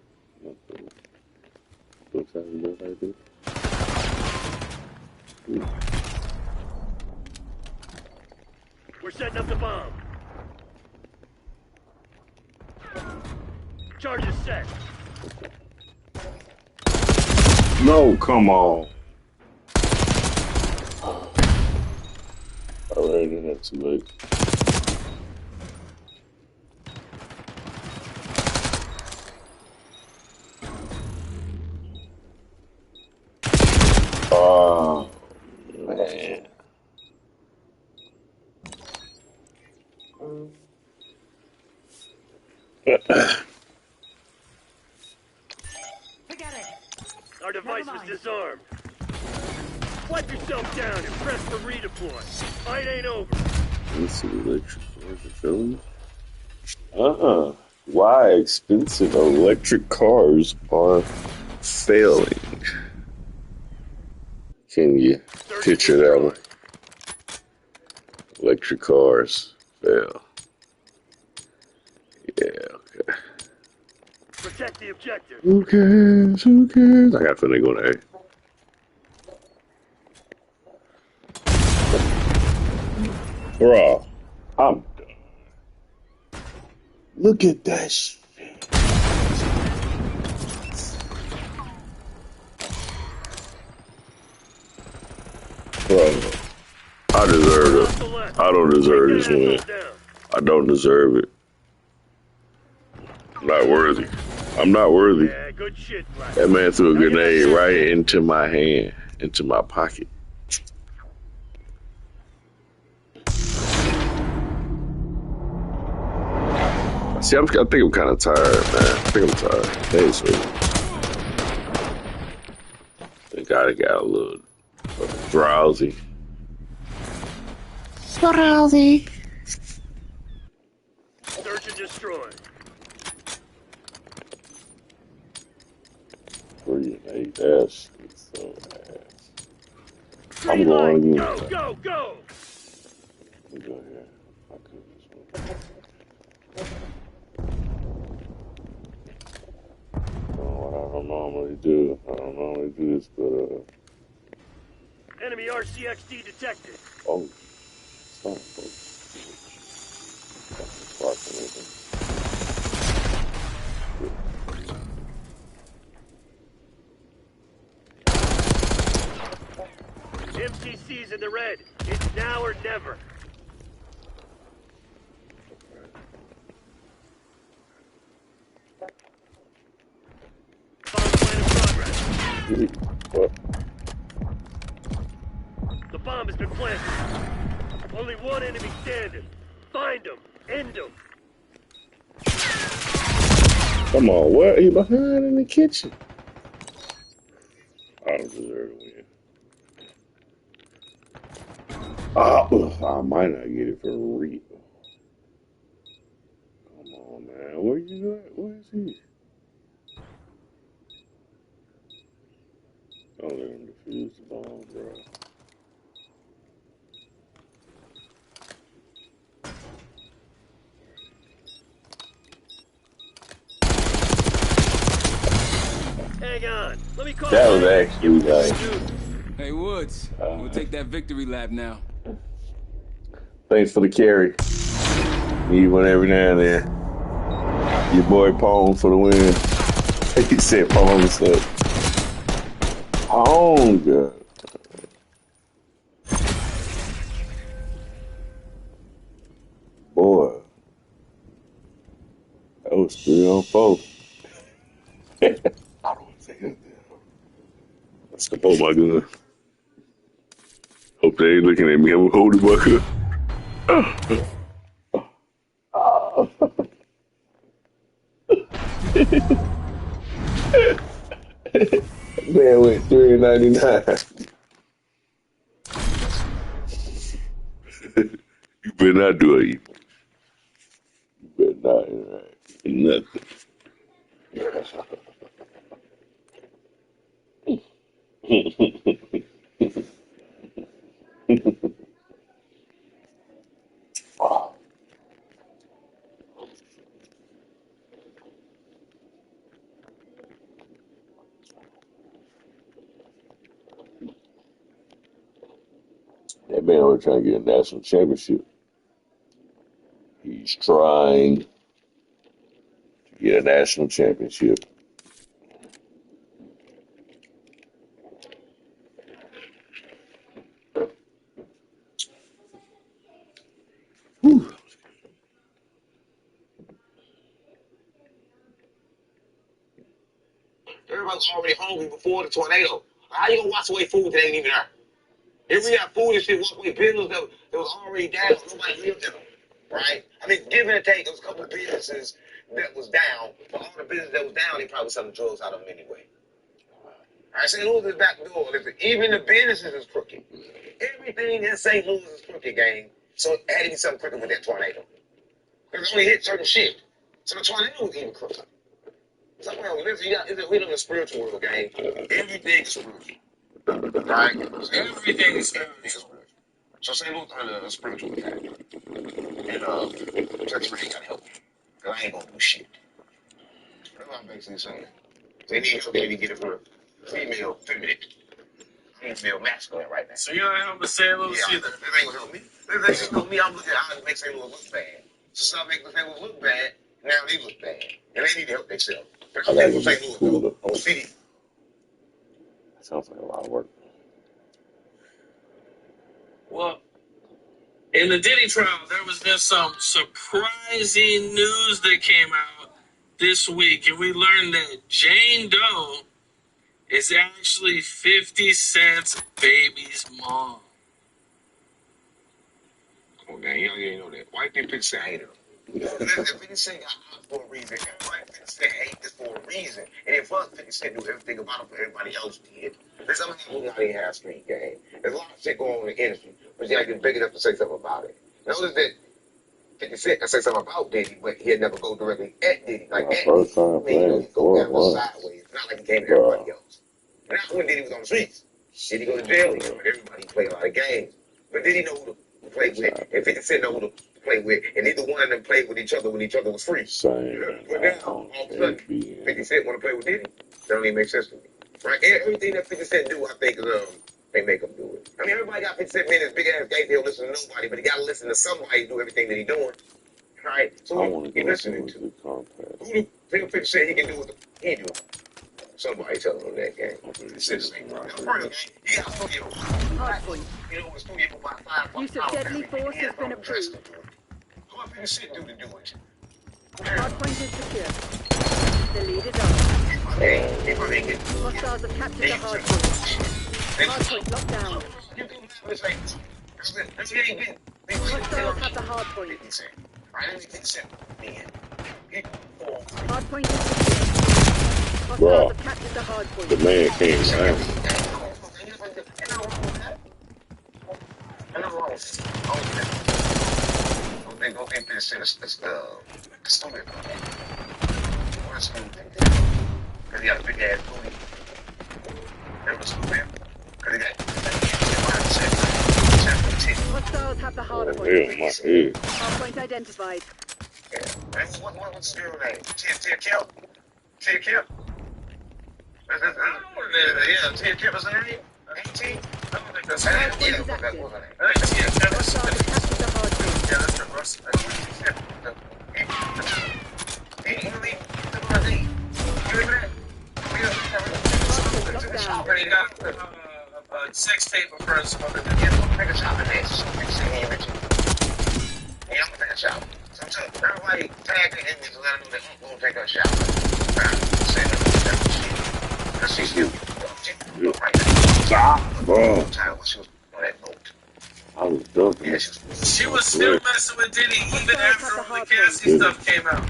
What's happening right there? Ooh. We're setting up the bomb. Charge is set. No, come on. I ran in that too late. Oh, man. Forget it. Our device was disarmed. Wipe yourself down and press for redeploy. Fight ain't over. This is electric cars are failing. Why expensive electric cars are failing? Can you picture that one? Electric cars fail. Yeah, okay. Protect the objective. Who cares? Who cares? I got a feeling going A. Bro, I'm done. Look at that shit. Bro, I deserve it. I don't deserve this win. I don't deserve it. I'm not worthy. I'm not worthy. Yeah, good shit, Black. That man threw a grenade right into my hand, into my pocket. See, I think I'm kind of tired, man. I think I'm tired. Thanks, man. I got a little drowsy. Drowsy. Search and destroy. 3 and 8 ass. So ass. I'm going. Go, go, go! Let me go here. I could this one. I don't normally do. I don't normally do this, but Enemy RCXD detected. oh, son of a MCC's in the red. It's now or never. Bomb plan in progress. What? The bomb has been planted. Only one enemy standing. Find him. End him. Come on, where are you behind in the kitchen? I don't deserve to win. I might not get it for real. Come on, man. Where you at? Where is he? Don't let him defuse the bomb, bro. Hang on. Let me call That was you. actually like. Hey, Woods. We'll take that victory lap now. Thanks for the carry. Need one every now and then. Your boy Pong for the win. He said Pong said. Pong. Boy. That was 3 on 4. I don't want to say that. Let's go pull my gun. Hope they ain't looking at me. I'm holding my gun. Man went $3.99. You better not do it. You better not interact. Nothing. That man was trying to get a national championship. He's trying to get a national championship. Whew. Everybody's already hungry before the tornado. How you gonna wash away food that ain't even there? If we got food and shit, walk away business that was already down, nobody lived in them, right? I mean, give and take, there was a couple of businesses that was down, but all the businesses that was down, they probably selling drugs out of them anyway. All right, St. Louis is back door. Listen, even the businesses is crooked. Everything in St. Louis is crooked, gang. So it had to be something crooked with that tornado. Because it only hit certain shit. So the tornado was even crooked. So, listen, we live in a spiritual world, gang. Everything is spiritual. Right? So everything is spiritual. So St. Louis under a spiritual attack. And church really gotta help you. Because I ain't gonna do shit. That's what I'm basically saying. They need help, they need to get it for female, feminine. Female masculine right now. So you're not helping St. Louis either? This ain't gonna help me. This just help me. I'm looking at how to make St. Louis look bad. So stop making St. Louis look bad, now they look bad. And they need to help themselves. But I'm thinking St. Louis though, on city. That sounds like a lot of work. Well, in the Diddy trial, there was just some surprising news that came out this week, and we learned that Jane Doe is actually 50 Cent's baby's mom. Come on, man, you ain't know that. Why you think 50 Cent hated him? Listen, 50 Cent got out for a reason. Everybody 50 Cent hate this for a reason. And if 50 Cent knew everything about him, everybody else did. There's something how they have street game. There's a lot of shit going on in the industry, but you gotta get big enough to say something about it. Notice that 50 Cent can say something about Diddy, but he'd never go directly at Diddy. Like at first time Diddy, playing he'd go down the sideways. Not like he came to everybody else. Not when Diddy was on the streets. Diddy go to jail, he let everybody play a lot of games. But Diddy know who to play with, and 50 Cent know who to play with, and neither one of them played with each other when each other was free. But now, all of a sudden, 50 Cent want to play with Diddy? That don't even make sense to me. Right? Everything that 50 Cent do, I think, is they make him do it. I mean, everybody got 50 Cent in his big ass game, he'll listen to nobody, but he got to listen to somebody do everything that he doing. Right? So who he listening to? Who do 50 Cent he can do what he do? Somebody telling him that game. It's the same right. Now, part of the game, you got studio. You know, studio about 5 Use of deadly force has been approved. What 50 Cent do to do it? Hardpoint is secure. The lead is on. If I make it. Hostiles have captured the hardpoint. Hardpoint locked down. You do this thing. Hostiles have the hardpoint. 50 Cent. I didn't 50 Cent. Hardpoint is secure. Bro, Hostiles have captured the hardpoint. the man came down. I know wrong. Go get this shit. It's stupid. What's stupid? Because he got a big ass booty. That was stupid. Because he got Hostiles have the hard point. Hard point identified. Yeah. What's the girl name? Tia Kill? Tia Kill? Yeah, Tia Kill is her name? 18? I don't think that's her name. Yeah, that was her name. Hostiles have captured the hard point. Yeah, that's the Russ. He got a sex tape of her smoking. Yeah, I'm gonna take a shot in this. Yeah, I'm gonna take a shot. So everybody tag the enemies and let them know that I'm gonna take a shot. Because she's you. Stop, bro. She was on that boat. I was dumping. Yeah, she was still messing with Diddy even after all the Cassie stuff came out.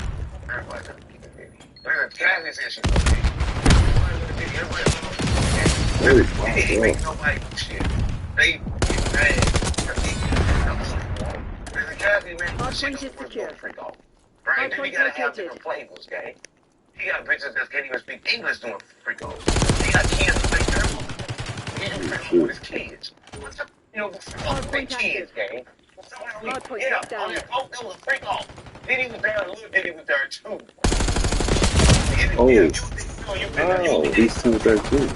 Everybody Cassie said she was okay. They ain't make nobody do shit. They get mad. Cassie, man, shit was going to freak off. Right? Then you gotta have different flavors, gang. He got bitches that can't even speak English doing freak off. He got kids to play terrible. He do freak off with his kids. What's the, freak off big kids, gang. Yeah, on that boat, that was a freak off. Diddy was there, little Diddy was there too. Oh, these two there too.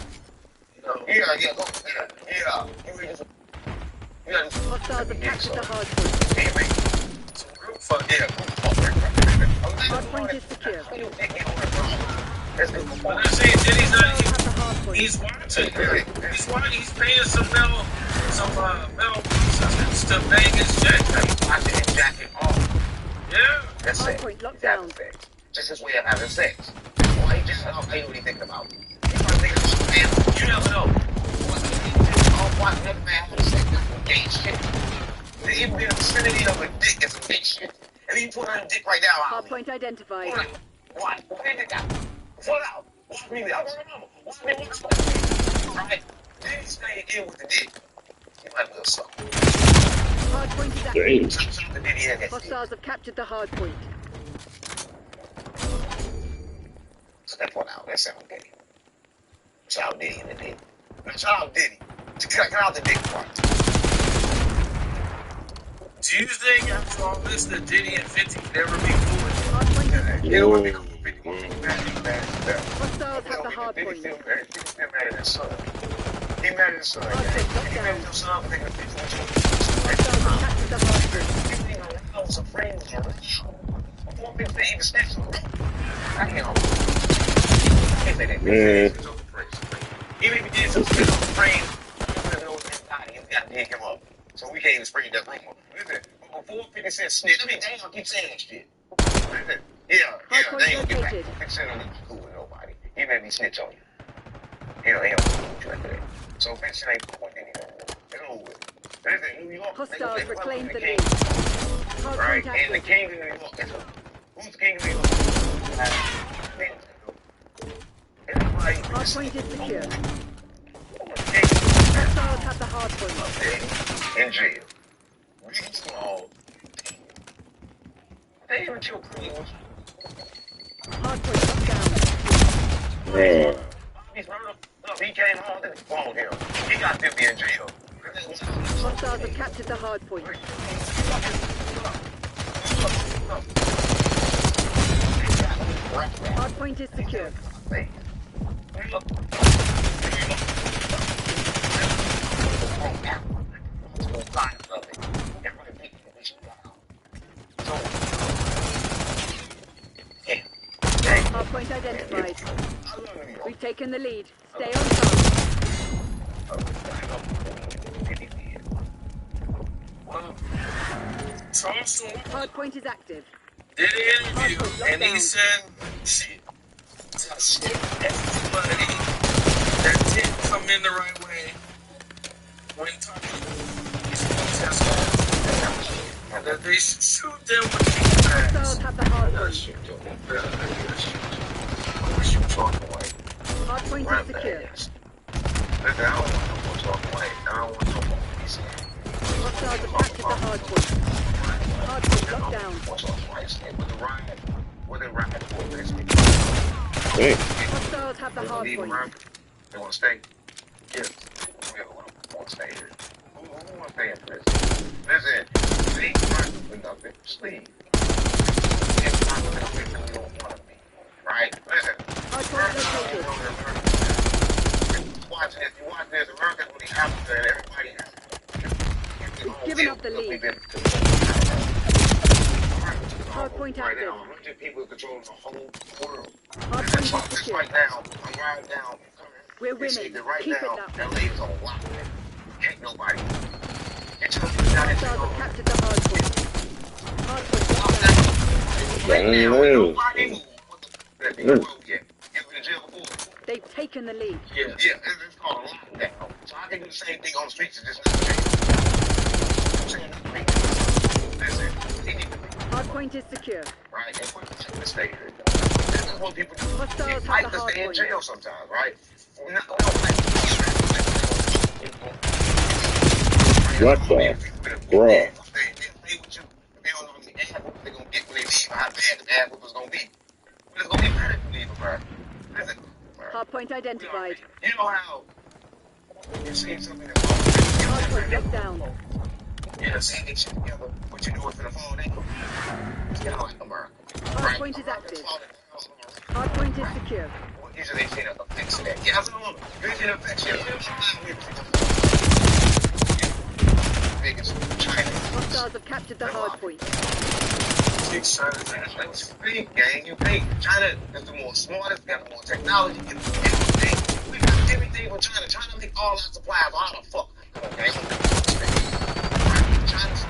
Yeah. Hostiles have captured the hard point. Hard point is secure. But they're saying Diddy's not. He's watching. He's paying some metal pieces to bang his jacket. Watching him jack him off. Yeah. That's Hard it. point locked down. Just his way of having sex. Why he just don't know what he thinking about. He probably thinking about man. You never know. Watch another man having sex. That's some gay shit. Even in the vicinity of a dick is some gay shit. And you put on a dick right now. Hard point identified. What? What did it got? Pull out. Watch me. I remember. Watch me. Right? Then he stayed in with the dick. He might be a sucker. Hard point is active. Hostiles have captured the hard point. Step one out. That sound gay. Shout out Diddy in the dick. Shout out Diddy. Cut out the dick part. Do you think after all this that Diddy and 50 could ever be cool? Yeah, don't want to be cool with 50. Hostiles have the hard point. He's still mad at his son. He mad at his son. He mad at his son. Hostiles have captured the hard point. I was afraid of him. Before people even snatch him. I can't. Even if he did something on the frame, he doesn't know what's inside. He's got to dig him up. So we can't even spray that room up. Listen, before 50 Cent snitch, I mean, they ain't gonna keep saying that shit. Listen, yeah, they ain't gonna get back. 50 Cent don't be cool with nobody. He may be snitch on you. He don't do you like that. So 50 Cent ain't cool with anyone. It's over with. Listen, New York, Hostiles reclaim the lead. Right, and the king of New York is who's the king of New York? Hard point is secure. Hostiles have the hard point. In jail. Really small. They even kill criminals. Hard point locked down. He's murdered. Look, he came home, then phone him. He got 50 in jail. Hostiles have captured the hard point. Hard point is secure. Hard point identified. We've taken the lead. Stay on top. Hard point is active. Did an interview and he said, shit, everybody that didn't come in the right way when talking is that they should shoot them with the Hostiles have the hard point. Hard point is secure. I don't want no more talking away. I don't want no more. Hostiles have captured the hard point. Hard point locked down. Hostiles have the hard point. They want to stay? Yeah. We want to stay here. Who want to stay in this? Listen, sleep for nothing. Sleep. It's not going to be you don't want to be. Right? Listen. Hard point located. Watch this. You watch this. America's really Africa and everybody has. Giving up the lead. Hard point Right active. now, 100 people controlling the whole world. Hard point is Just secure. right now, I'm riding down. We're They say winning. that right Keep it now, that that way. leaves on lock. Ain't nobody. Get your down Hostiles into have captured the hard point. Hard point locked down. right now. Dang. Nobody move. That nigga road yet. You been in jail before? They've taken the lead. Yeah, it's called a lockdown. So I can do the same thing on the streets. It's just not the I'm saying listen, he need to be Hard point is secure. right and put the stay here. This is what people do. Hostiles They have fight the to hard stay in point. jail sometimes, right? We don't fight. What the? Bruh. They with you. They don't know the ad whoopers they're gonna get when they leave. How bad the ad whoopers gonna be. But it's gonna be better if you leave, bro. Listen, bro. Hard point identified. You know how you see something that's wrong. Hard point locked down. Yeah, see that shit together. What you do is gonna fall down. It's kind of like America. Hard point is active. Hard point is secure. Usually they say a fix to that. Yeah, I don't know. Usually a fix it. Biggest China. Hostiles have captured the hard point. Let's think, gang. You think China is the more smartest, got the more technology, got everything. We got everything from China. China make all our supplies. How the fuck? Come on, gang. China's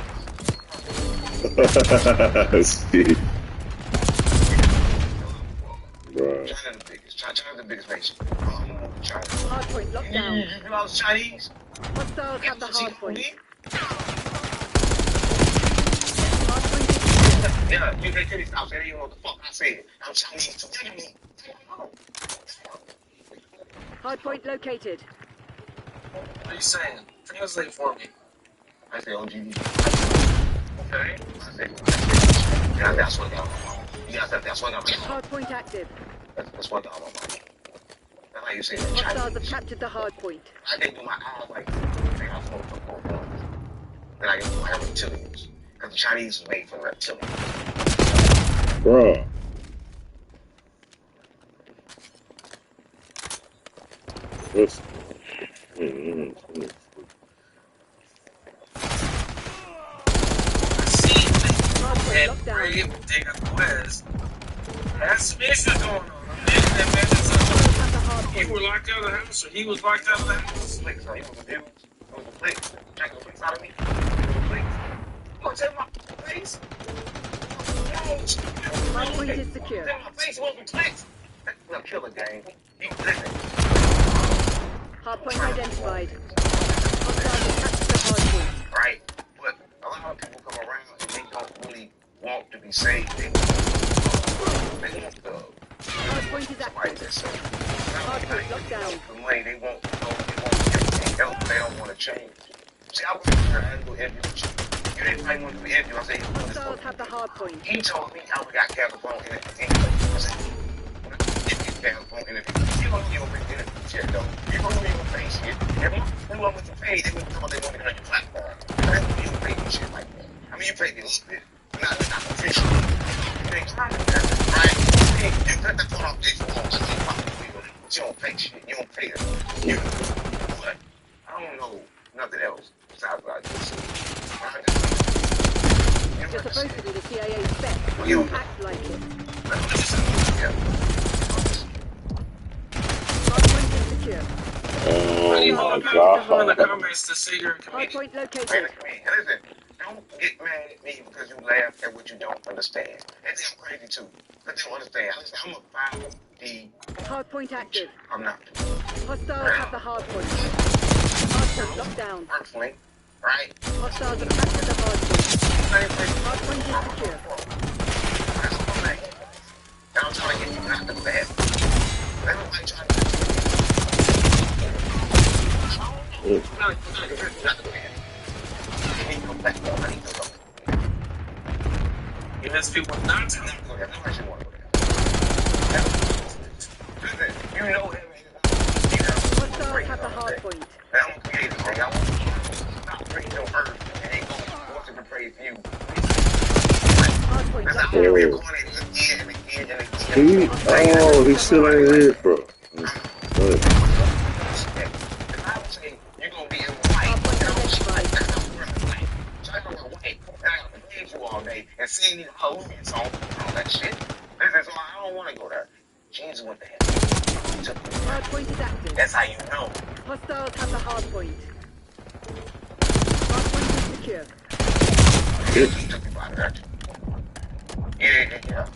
Shit. Bruh. China's the biggest. China's the biggest nation. China. Hard point locked down. You know those Chinese? Hostiles have the hard point. Yeah, Hard point is secure. you can't tell me stop saying you know what the fuck I said. I'm Chinese too. Take me. Hard point located. What are you saying? Translate for me. I say OGD. Okay? I say, yeah, that's what y'all want. Yeah, that's what I'm Hard point active. That's what y'all want. That's how you say that Hostiles have Chinese. captured the hard point. I can do my eyes like this. They got phone for both ones. Then I can do my reptilians. Because the Chinese was made for reptilians. Bruh. This. I see Hard point that locked down. Brave Digger Quest has some issues going on. That man is Hostiles have the hard you point. were locked out of the house, or he was locked out of the house. Flicks, so you was a dude. It was a flick. Check the flicks out of me. It was a flick. You gonna tell my face? Hard point is secure. Tell my face wasn't flicks. That's a killer game. He listen. Hard point identified. Hostiles have captured the hard point. Right? But a lot of people come around and they don't really want to be saved. They want the Hard point is somebody active. that's saved. Hard point locked down. The way they want everything else. They don't want to change. See, I was here, I had to go interview with you. You didn't find one to be interviewed. I said, Hostiles have the hard point. he told me how we got California in it. I said, California in it. You don't know your interview shit, though. You don't know your face shit. They want to pay. They want to come on your platform. You don't pay me shit like that. I mean, you pay me a little bit. Not official. You ain't trying to do that, right? You cut the phone off this phone. But you don't pay shit. You don't pay it. But I don't know nothing else besides what I just said. You're supposed to be the CIA spec. You You act like it. Yeah. Hard point is secure. Oh my In the god. comments to say you're a Hard comedian. point located. Listen, don't get mad at me because you laugh at what you don't understand. And I'm crazy too. But they don't understand. Listen, I'm a 5D. Hard point active. I'm not. Hostiles have the hard point. Hard point locked down. Personally, right? Hostiles have captured the hard point. Same thing. Hard point is secure. That's what I'm saying. And I'm trying to get you not to bad. Everybody trying to get you not to bad. You advise people not to. Not go there. No person want to go there. Listen, you know him. Hostiles have the hard point. I'm gonna create this thing. I want you to stop bringing your earth and ain't gonna worship and praise you. Hard point That's locked how you're down. going again and again and again. He still ain't here, bro. Go ahead. If I would say you're gonna be in white, Hard point and I'm just like, identified. that's not white. So I go in white, and I gotta praise you all day and sing these hallelujah songs and all that shit. Listen, so I don't want to go there. Jesus went there. He took me. Hard point is active. That's how you know. Hostiles have the hard point. Hard point is secure. He took me by the direction. Yeah.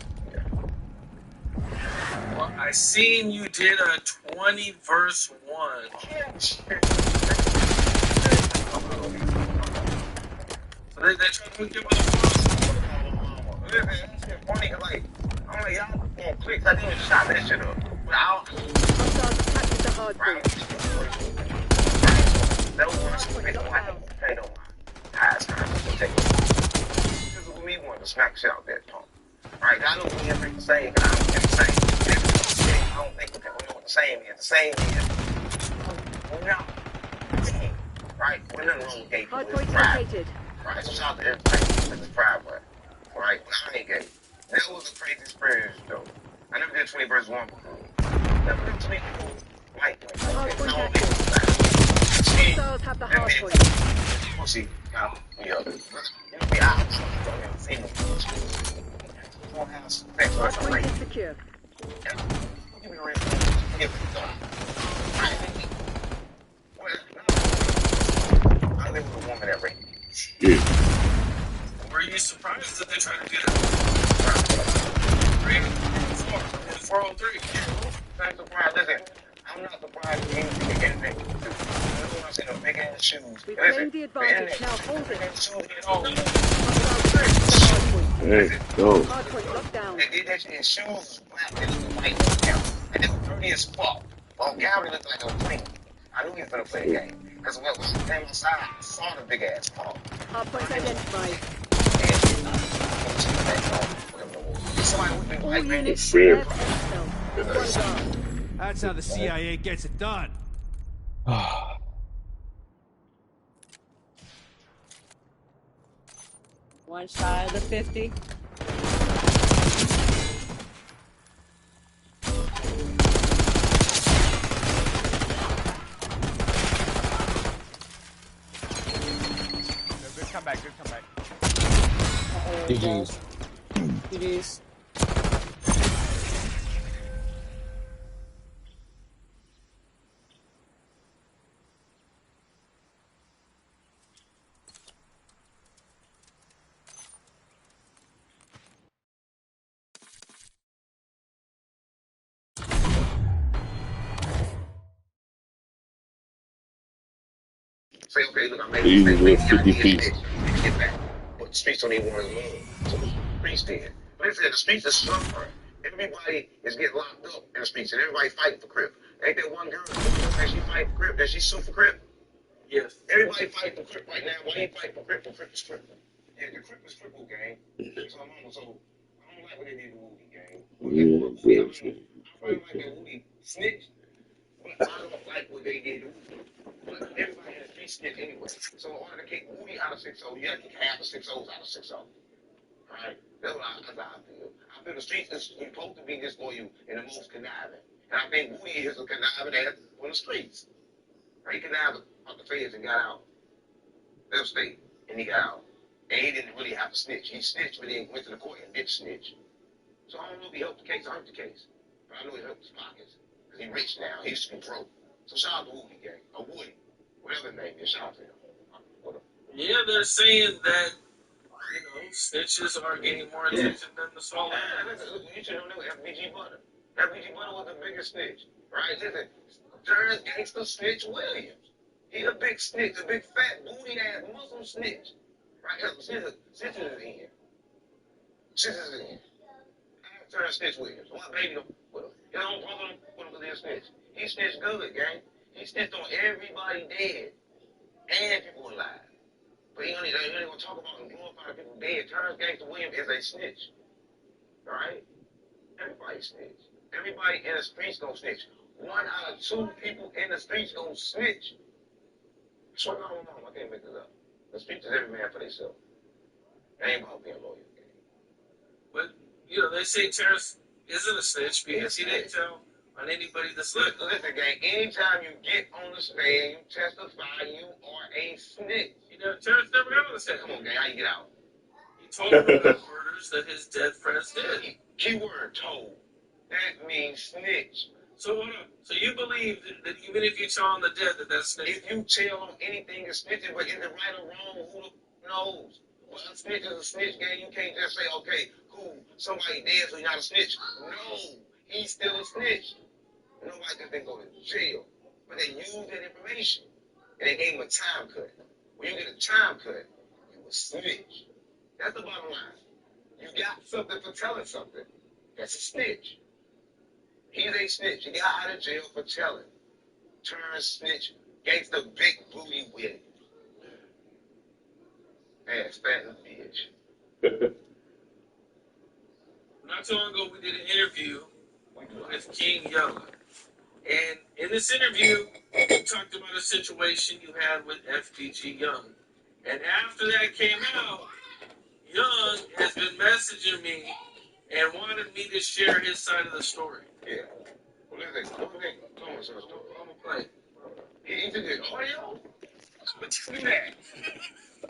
Well, I seen you did a 20 verse 1. So they tried to give us Listen, it's funny, cause like, I'm like, y'all gonna click, I didn't even shot that shit up. But Hostiles captured the hard point. that was one of the don't have to pay no mind. Highest time to take it. This is what we want to smack shit out that pump. Right? I don't think it's the same, cause I don't think it's the same. I don't think we know what the same is. The same is, no. Team. Right? We're nothing wrong with gay people. Hard point It's pride. located. Right? So shout out to everybody in the pride way. Right? I ain't gay. That was a crazy experience, though. I never did 20 verse 1 before. Never did 20 people white. Hard point active. See, Hostiles have the hard point. we'll see. Now, it'll be out. Don't even see them. Hard point is secure. Give me a real. Give it done. I live with a woman that raped me. Yeah. Were you surprised that they tried to do that? 403. Not surprised. Listen, I'm not surprised with anything against it. I was in a big ass shoes. We've Listen, gained the advantage. Now hold it. shoes get on. Hey, go. Hard point locked down. They did that shit in shoes was black, they looked white. And they were dirty as fuck. Well, Gary looked like a queen. I knew he was gonna play the game. Because when I was came outside, I saw the big ass pump. Hard point identified. Somebody would be All like, man, units shit. left intel. One guard. That's how the CIA gets it done. One shy of the 50. Good comeback, good comeback. GG's. GG's. say, okay, look, I made a Easy mistake. little Maybe I 50 did piece. this. Get back. But the streets don't even want to move. So the streets did. But they said the streets are suffering. Everybody is getting locked up in the streets, and everybody fighting for Crip. Ain't that one girl that she fighting for Crip? That she sue for Crip? Yes. Everybody fighting for Crip right now. Why ain't fighting for Crip? For Crip is crippled. Yeah, the Crip is crippled, gang. So I don't like what they did to Woody, gang. Yeah, I really like that Woody snitched, but I don't like what they did to Woody. But everybody in the street snitched anyway. So in order to kick Woody out of 6-0, you have to kick half of 6-0s out of 6-0. Right? That's how I feel. I feel the streets is supposed to be disloyal and the most conniving. And I think Woody is a conniving ass on the streets. Right? He connived out the feds and got out. Left state. And he got out. And he didn't really have to snitch. He snitched, but he went to the court and didn't snitch. So I don't know if he helped the case or hurt the case. But I know he helped his pockets. Because he's rich now. He used to be broke. So shout out to Woody, gang. Or Woody. Whatever his name is. Shout out to him. Yeah, they're saying that, you know, snitches are getting more attention than the salt. You should know FBG Butter. FBG Butter was the biggest snitch. Right? Listen, Terrence Gangster Snitch Williams. He a big snitch, a big fat booty ass Muslim snitch. Right? Snitches is in. Snitches is in. Terrence Snitch Williams. One baby with him. His own brother with him because he snitch. He snitched good, gang. He snitched on everybody dead and people alive. But he only gonna talk about and glorify people dead. Terrence Gangster Williams is a snitch. everybody snitch. Everybody in the streets gonna snitch. 1 out of 2 people in the streets gonna snitch. So no, I can't make this up. The streets is every man for themselves. It ain't about being loyal. But, you know, they say Terrence isn't a snitch because he didn't tell on anybody to slip. Listen, gang, anytime you get on the stand, you testify, you are a snitch. Terrence never got on the stand. Come on, gang, how you get out? He told the murders that his dead friends did. Keyword told. That means snitch. So hold on. So you believe that even if you tell on the dead that that's snitching? If you tell them anything is snitching, but is it right or wrong, who knows? Well, a snitch is a snitch, gang. You can't just say, okay, cool, somebody dead, so you're not a snitch. No, he's still a snitch. Nobody just didn't go to jail. But they used that information, and they gave him a time cut. When you get a time cut, you a snitch. That's the bottom line. You got something for telling something. That's a snitch. He's a snitch. He got out of jail for telling. Turn snitch. Gangsta big booty with it. Ass fat and bitch. Not too long ago, we did an interview with King Young. And in this interview, you talked about a situation you had with FBG Young. And after that came out, Young has been messaging me and wanted me to share his side of the story. Yeah. Well, listen, come on, son. I'm going to play. He did the audio? But you that.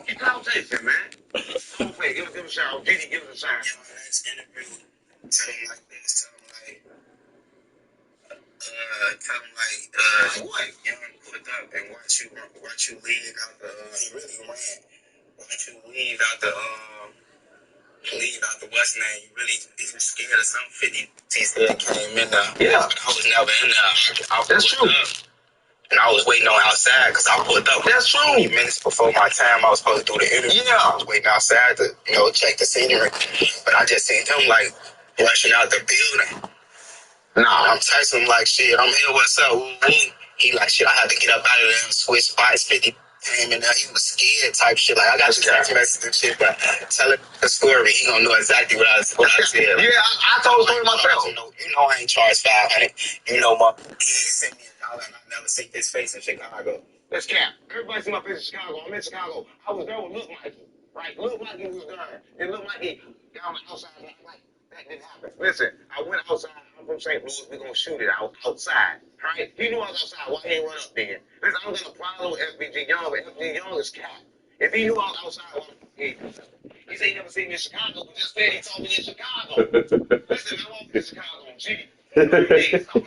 He conversation, man. I'm going to play. Give him a shout. Did he give him a shout? Next interview, tell him like this. Tell him like, what? Young put up and watch you leave out the, he really ran. Once you leave out the West Name, you really, he was scared of some 50 T-State came in there. Yeah. But I was never in there. That's true. And I was waiting on outside because I pulled up. That's true. 20 minutes before my time, I was supposed to do the interview. Yeah. I was waiting outside to, check the scenery. But I just seen him, like, rushing out the building. Nah. I'm texting him, like, shit, I'm here, what's up? Woo-woo. He like, shit, I had to get up out of there and switch spots. 50 came in there. He was scared type shit. Like, I got your text message and shit, but tell him the story. He gonna know exactly what I said. Yeah, I told the story myself. You know I ain't charged 500. You know my he ain't sent me $1 and I never seen his face in Chicago. Let's cap. Everybody see my face in Chicago. I'm in Chicago. I was there with Lil Mikey. Right? Lil Mikey was there. And Lil Mikey got on the outside. Like, that didn't happen. Listen, I went outside. I'm from St. Louis. We're going to shoot it outside. Right? He knew I was outside. Why he ain't run up then? Listen, I was going to problem with FBG Young, but FBG Young is cap. If he knew I was outside, why he said he never seen me in Chicago, but just said he told me in Chicago. Listen, I walked in Chicago on G. So I'm going to say Chicago,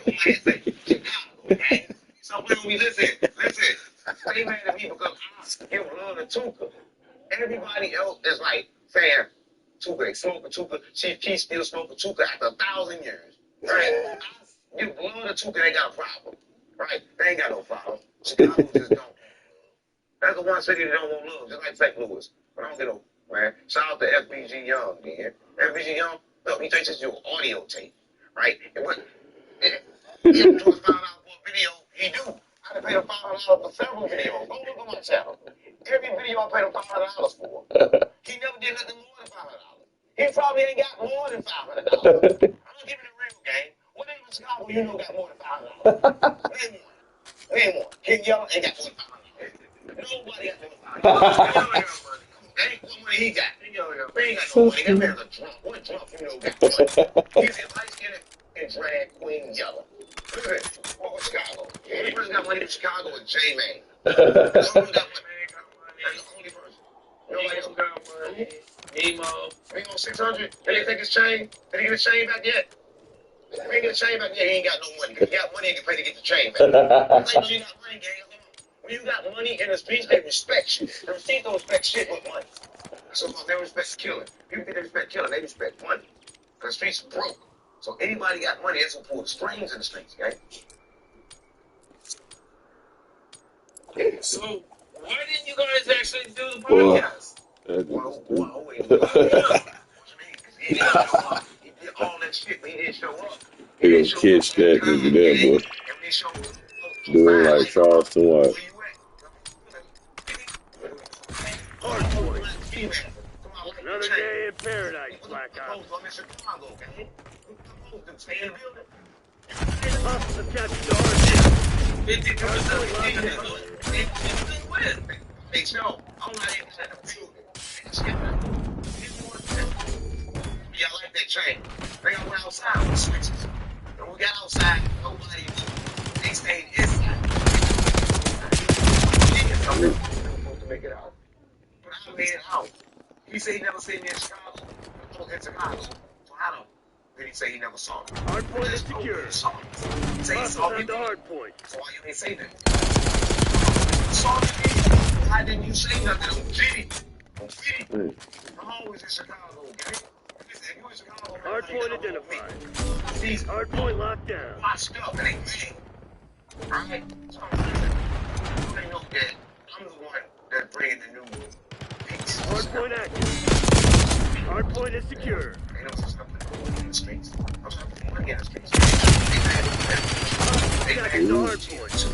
okay? So when we listen, stay mad at me because I give love to Tuka. Everybody else is like saying, Tuka, they smoke a Tuka. Chief Keef still smoke a Tuka after 1,000 years. Right? I give love to Tuka, they got a problem. Right? They ain't got no problem. Chicago just don't. That's the one city that don't want love, just like St. Louis. But I don't get no, man. Shout out to FBG Young, man. FBG Young, look, he takes us your audio tape. Right? And what? He $5 for a video, he do. I done paid him $500 for several videos. Go look on my channel. Every video I paid him $500 for. He never did nothing more than $500. He probably ain't got more than $500. I'm gonna give it a real game. What name in Chicago you know got more than $500? Name one. King Young ain't got more than $500. Nobody got more than $500. That ain't what money he got. He ain't got no money. That man's a drunk. What drunk you know got money? He's a light-skinned and drag queen yellow. Look at it. Oh, Chicago. The only person got money in Chicago is J-Man. The only person got money. That's the only person. Nobody else got money. Nemo 600. Did they take his chain? Did he get his chain back yet? If he ain't get his chain back yet, he ain't got no money. Because he got money, he can pay to get the chain back. Like, you got money, gang. When you got money in the streets, they respect you. The streets don't respect shit with money. So they respect killing. People think they respect killing, they respect money. Because the streets are broke. So anybody got money, that's who pull the strings in the streets, okay? So, why didn't you guys actually do the podcast? What you mean? He didn't show up. He did all that shit, but he didn't show up. He gonna catch that nigga there, boy. Doing like Charleston White. Another day in paradise, Black Eye. post on in Chicago, okay? Post them, stay in the building. Hostiles have captured the hard point. 50% Hey, Joe, I'm not even in the building. Yeah, I like that chain. They got went outside with switches. And we got outside, nobody moved. They stayed inside. I'm supposed to make it out. But I made it out. He said he never seen me in Chicago. I was in Chicago. So I don't. Then he said he never saw me. Hard point is secure. He said he saw Hostiles me. have the hard point. So why you ain't say that? You saw me. Why didn't you say nothing on Giddy? On Giddy? I'm always in Chicago, okay? If you in Chicago, hard point identified. These hard point locked down. Watched up and they bang. Alright? So I know that I'm the one that's bringing the new peace. Hard point active. Hard point is secure. They know something in the streets. I'm talking money in the streets. They Got bad the the hard point.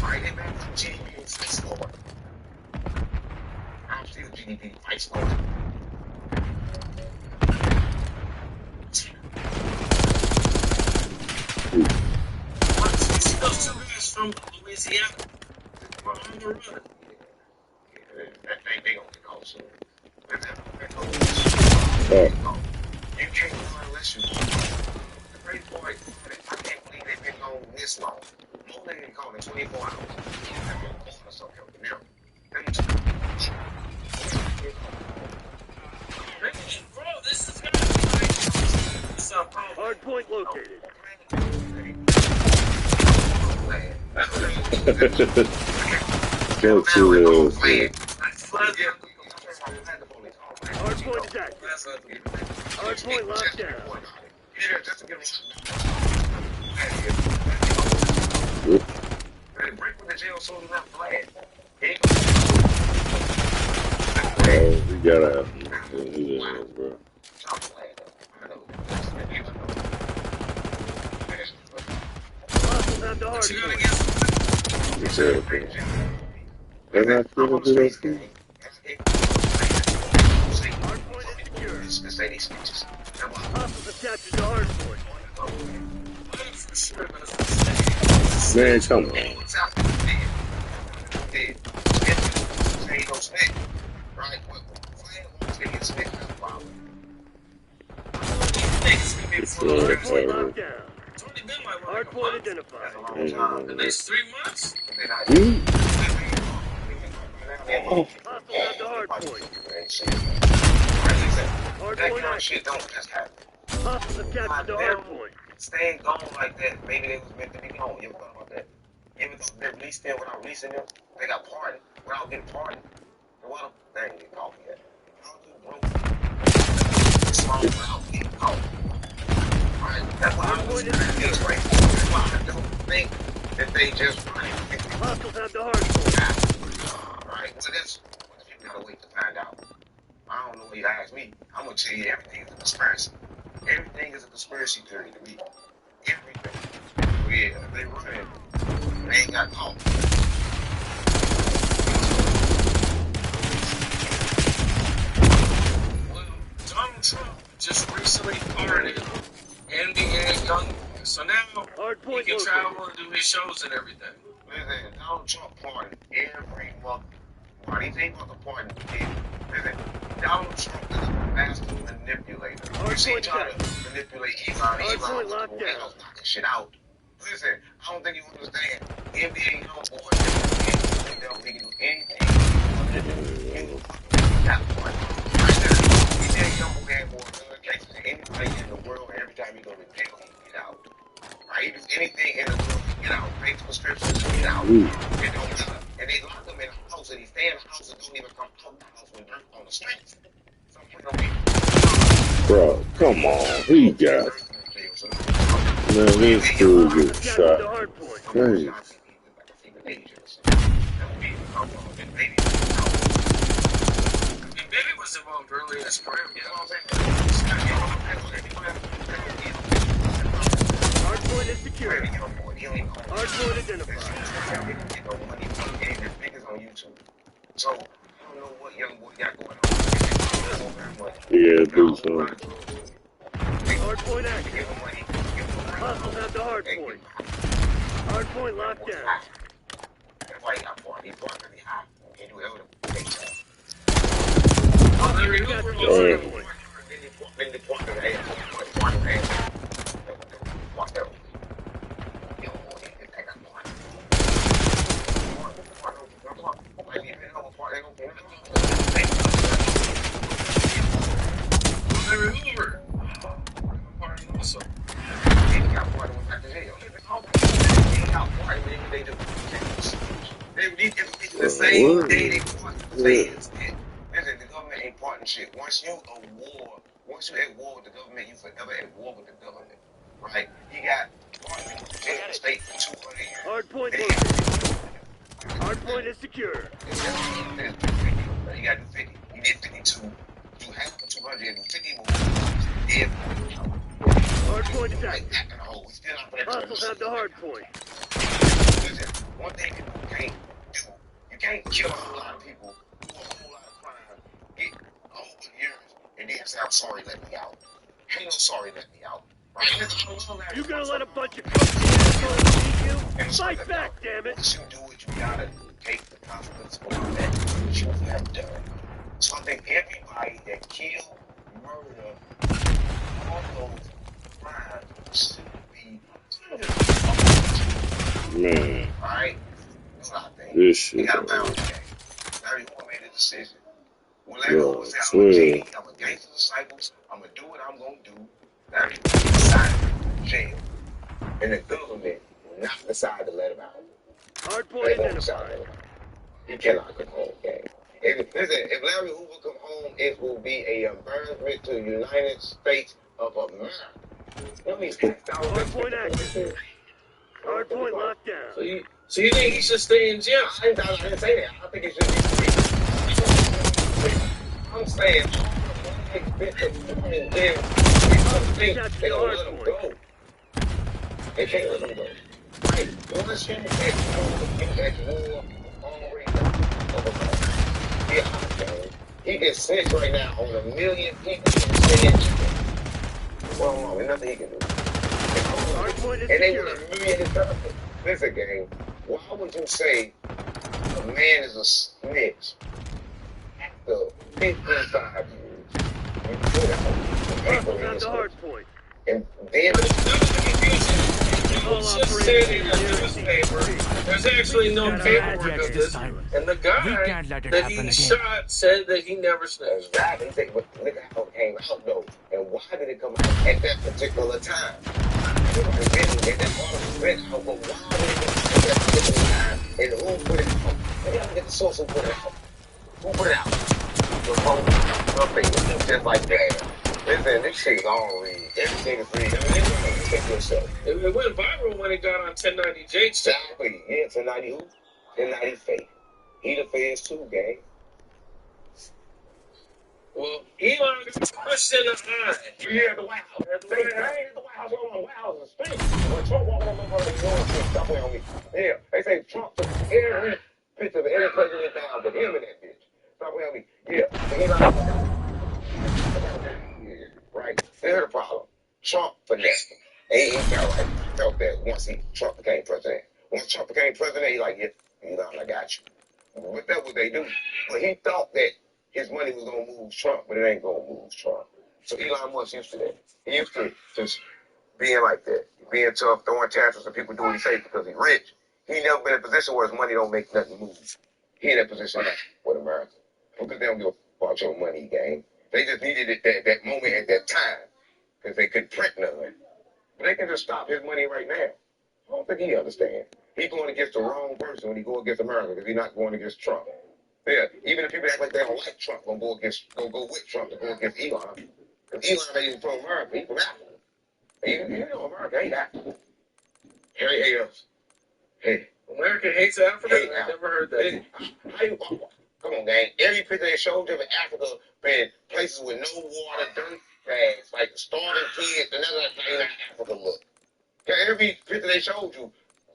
Alright, they bad the GDP fight score. I don't see the GDP fight score. Those two guys from Louisiana. We're on the run. That thing, they gonna get called soon. You can't go unless you the great boy, I can't believe they've been gone this long. No, they didn't call it 24 hours. Bro, this is gonna be like hard point located. Go to the hard point is active. Hard point locked down. Break with the jail so they're not flag. we gotta have bro. Hostiles have the hard point. You said it. They're not gonna do those things. Hard point is secure. Hostiles have captured the hard point. Man, come on. Hard point locked down. Hard point identified. The next 3 months? Hostiles have the hard point. Hard point active. Hostiles have captured the hard point. Staying gone like that, maybe they was meant to be gone. You ever thought about that? You ever thought they released them without releasing them? They got pardoned without getting pardoned. And why they ain't get caught yet? How too broke? Small without getting caught. Alright, that's why I'm going to this way. That's why I don't think that they just run. Hostiles have the hard point. Alright, so that's what you gotta wait to find out. I don't know what you ask me. I'm gonna tell you everything is a conspiracy. Everything is a conspiracy theory to me. Everything. Oh yeah, they running. They ain't got caught. Well, Donald Trump just recently pardoned NBA young. So now he can travel and do his shows and everything. Listen, Donald Trump pardoned every month. Why do you think about the pardon? Listen, Donald Trump is a master manipulator. You see him trying to manipulate Elon with the White House knocking shit out. Listen, I don't think you understand. NBA young boy, they don't think he do anything. That one. Right there. NBA young boy had more gun cases than anybody in the world. Every time he go to jail, he get out. Right? He do anything in the world, he get out. Make prescriptions, get out. It don't matter. And they lock him in the house, and he stay in the house and don't even come out the house with dirt on the streets. Bro, come on. He got. Man, this dude gets shot. Crazy. Baby was involved early in his career. Hard point is secure. Hard point identified. So, I don't know what young boy got going on. Yeah, do something. Hard point active. Hostiles have the hard point. Hard point locked down. That's why he got fought. He fought to be high. He do whatever the thing. Hostiles got the hard point. The same day they fought the fans. Listen, the government ain't partnership. Once you at war with the government, you forever at war with the government. Right? You got partners with the jail state for 200 years. Hard point located. Hard point is secure. You got to do 50. You did 52. You have for 200 and do 50 more. Yeah. Hard point is active. We still not for that. Hostiles have the hard point. Listen, one thing you can't do, you can't kill a whole lot of people, do a whole lot of crime, get a whole bunch of years, and then say, I'm sorry, let me out. Ain't no sorry, let me out. Right? You gonna let a bunch of assholes beat you? Fight back, damn it! Once you do it, you gotta take the consequences for that which you have done. So I think everybody that killed, murder, all those crimes should be Man. Alright? That's what I think. This shit. You gotta balance that. Larry Hoover made a decision. When Larry Yeah, Hoover said, I I'm a swear. G, I'm a gangster disciples, I'm gonna do what I'm gonna do, Larry Hoover decided to jail. And the government will not decide to let him out. Hard point They won't decide to identified. let him out. He cannot come home, gang. If Larry Hoover come home, it will be a embarrassment to the United States of America. That means Hard point active. Hard point locked down. So you think he should stay in jail? I didn't say that. I think it should be free. I'm saying all the money spent to put him in jail. They don't let him go. They can't let him go. Right? Once you get at war already he gets sent right now on 1 million people. Well, there's nothing he can do. And they want 1 million interpreters. Listen, gang, why would you say a man is a snitch after 55 years? Hostiles the hard point. And then Just said in the newspaper, there's actually no paperwork of this. And the guy that he shot said that he never snitched. Exactly. He said, but look how it came out, though. And why did it come out at that particular time? And why did it come out at that particular time? And who put it out? And you get the source who put it out. Who put it out? The phone, just like that. Listen, this shit's all read. Everything is read. I mean, everything take yourself. It went viral when it got on 1090 Jake's channel. Exactly. Yeah, 1090 who? 1090 Faith. He the feds too, gang. Well, Elon got pushed in the eye. Yeah, the White House. At the White House. The White House is fake. When Trump walked on the front of the door, stop playing on me. Yeah, they say Trump took every picture of every president down, but him and that bitch. Stop playing on me. Yeah, right? Here's the problem. Trump finessed him. And he felt that once Trump became president. Once Trump became president, he like, yeah, Elon, I got you. But that's what they do. But he thought that his money was going to move Trump, but it ain't going to move Trump. So Elon Musk used to that. He used to just being like that, being tough, throwing tantrums, and people do what he says because he's rich. He never been in a position where his money don't make nothing move. He in that position now with America. Because they don't give a fuck about your money, gang. They just needed it that moment at that time because they couldn't print nothing. But they can just stop his money right now. I don't think he understands. He's going against the wrong person when he go against America because he's not going against Trump. Yeah, even if people act like they don't like Trump, gonna go with Trump to go against Elon. Because Elon ain't even from America, he's from Africa. You know America ain't Africa. Hey, hey, America hates Africa? Hey, I never heard that. Come on, gang. Every picture they showed them in Africa been places with no water, dirt bags, like starving kids, and that's how Africa look. Every picture they showed you,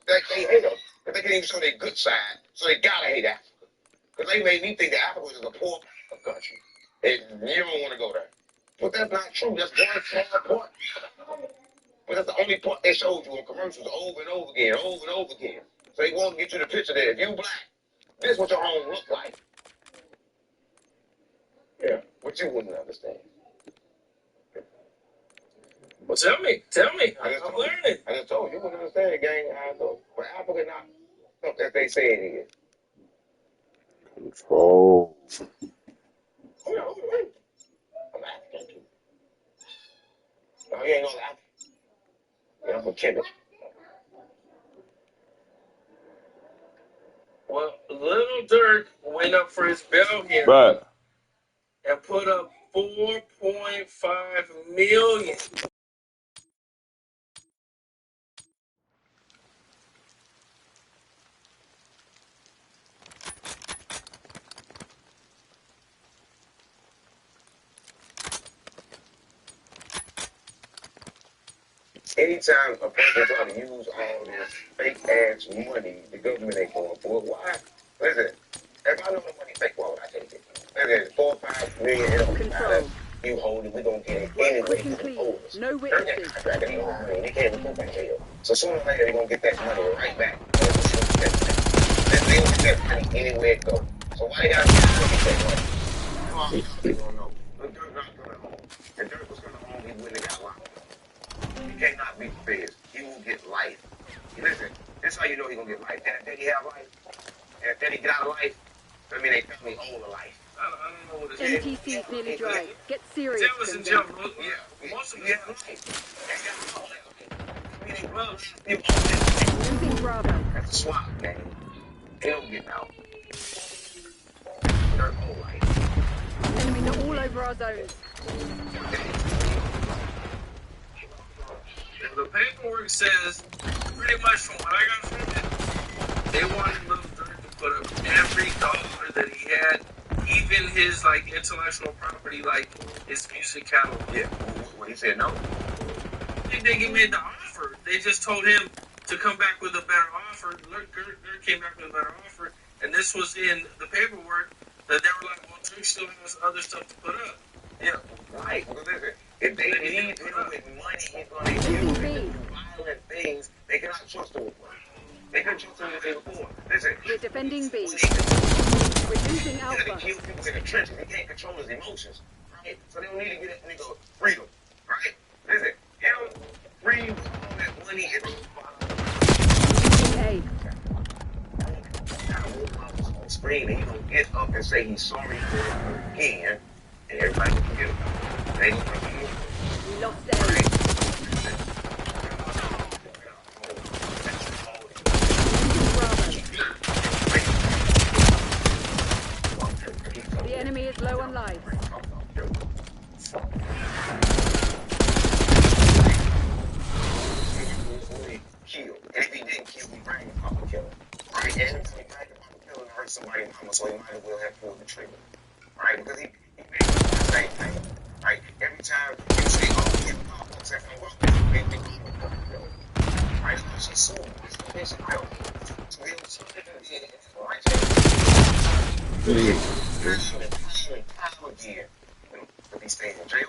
they hate them. Because they can't even show their good side, so they gotta hate Africa. Because they made me think that Africa was a poor country. And you don't want to go there. But that's not true. That's one small part. But that's the only part they showed you on commercials over and over again, over and over again. So they want to get you the picture that if you black, this is what your home look like. Yeah, what you wouldn't understand. Well, tell me. I'm learning. I just told you, you wouldn't understand, gang. I know. But Africa not stuff that they say it is. Control. Hold on. I'm African too. No, you ain't no African. Yeah, I'm from Kenya. Well, Little Dirk went up for his bail hearing Right. and put up $4.5 million. Anytime a person try to use all this fake ass money, the government ain't going for it. Why? Listen, if I know the money fake, why would I take it? Listen, 4 or 5 million, it don't matter. You hold it, we gonna get it anyway. No witnesses. They can't even go back jail. So sooner or later, they're gonna get that money right back. They don't get that money anywhere it go. So why they gotta get that money? They don't know. The Dirk not gonna home. If Dirk was gonna home, he wouldn't have got locked. He cannot be feds. He will get life. Listen, this is how you know he gonna get life. And if he have life, and if he get out of life, I mean they family own a life. I don't know what it is. NPC's nearly dry. Get serious. That was in jail. Most of them have life. Losing Bravo. That's a swap, man. They don't get out. Their whole life. Enemies are all over our zones. The paperwork says, pretty much from what I got from it, they wanted Little Dirk to put up every dollar that he had, even his like intellectual property, like his music catalog. Yeah. When he said no. They made the offer. They just told him to come back with a better offer. Dirk came back with a better offer, and this was in the paperwork that they were like, well, Dirk still has other stuff to put up. Yeah, right. Well, listen, if they need him with money, he's going to use it to do violent things. They cannot trust him with money. They couldn't trust him with anything before. Listen, we're defending B. We're losing Alpha. He kill people in the trenches. He can't control his emotions, right? So they don't need to get that nigga freedom, right? Listen, him free with all that money and hey. On screen, and he gonna get up and say he's sorry for it again, and everybody can forget about it. They gonna forget it. We lost it. The enemy is low on life. Kill. And if he didn't kill, he bragged about the killing. Right? And if he bragged about the killing, hurt somebody's mama, so he might as well have pulled the trigger. Right? Because he made the same thing. Right? Every time you say, oh, hip hop, what's that from? Well, they think he would kill. Right? Because she's suing. It's real. So he was so different in his right hand. Again. But he stayed in jail.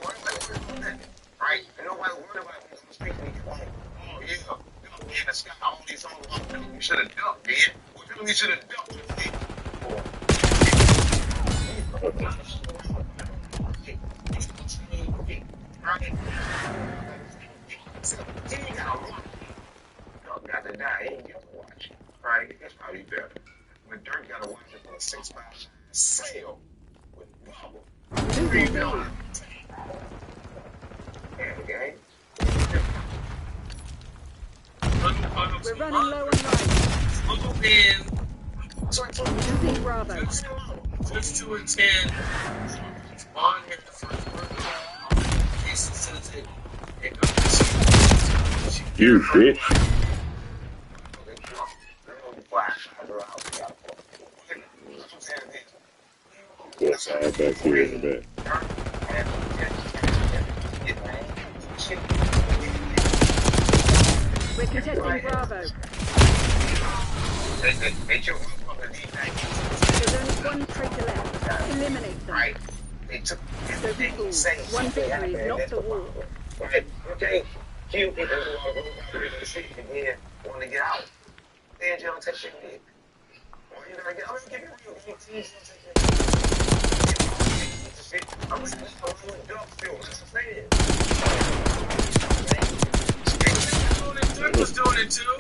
Right? And nobody worried about him on the street when he came home. Oh, yeah. In the sky, all these songs about you should have ducked, man. What you should have ducked? Right? He ain't got to watch. Dog got to die. He ain't got to watch. Right? That's probably better. But Dirk got to watch it for a 6-5 sale with bubble. And the game. We're running low on life. Losing Bravo. Just 2 and 10 on here the first You bitch. Yes, I have back here in the back. We're contesting Bravo. They chose There's only one traitor left. Eliminate them. Right. They took So everything cool. he said. One victory is not a war. Right? You can't kill people who are going to the city and then want to get out. Then you don't take shit in. Well, you gotta get, I'm gonna give you real. You take shit. I'm gonna with dog still. That's what I'm saying. Duck was doing it too.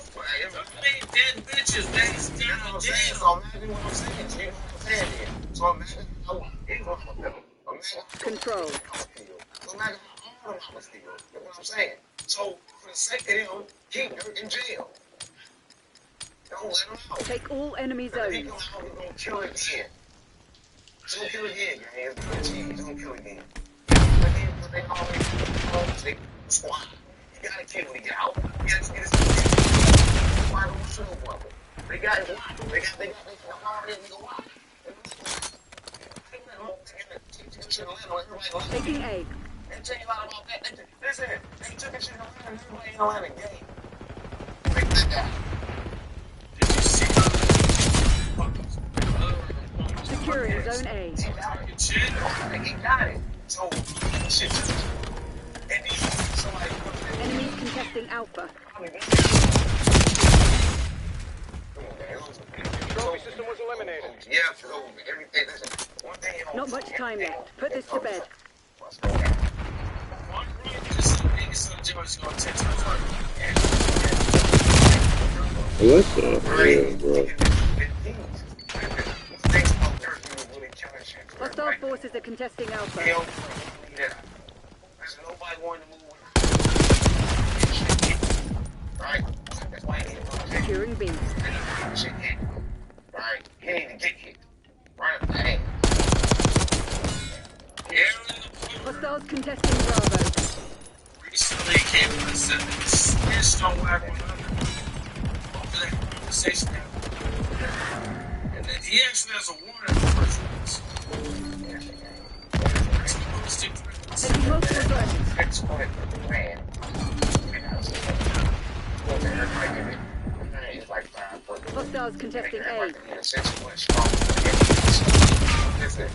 Duck made dead bitches. That's down jail. So imagine what I'm saying. You know what I'm saying here. So imagine how evil I'm gonna Control. So imagine how hard I'm gonna steal. That's what I'm saying. So for the sake of them, keep Dirk in jail. Don't let him out. Take all enemy If he zones. come out, we're gonna kill again. Don't kill again, guys. Don't kill again. Again, because they always take squad. You gotta kill when he get out. You gotta get his why don't you shoot one? They got it locked. They got hard in go out. Taking A. They tell you a lot about that. Listen, they took it to the line and everybody in the line of game. Break that down. Securing zone A. He got it. So, shit. And somebody Enemies contesting Alpha. Trophy system was eliminated. Yeah, so everything. Listen, one thing you don't Not much time left. Put this to bed. What the hell, bro? Hostile forces are contesting Alpha. There's nobody wanting to move. Right? That's why he need to Securing B. shit hit. Right? He need to get hit. Right? Hey. Hostiles contesting Bravo. Recently came to the set and snitched on Whack 100 after that conversation happened. And then he actually has a warrant for first. Taking multiple zones. Exploit the man. It's like 5 foot. Hostiles contesting A. Listen,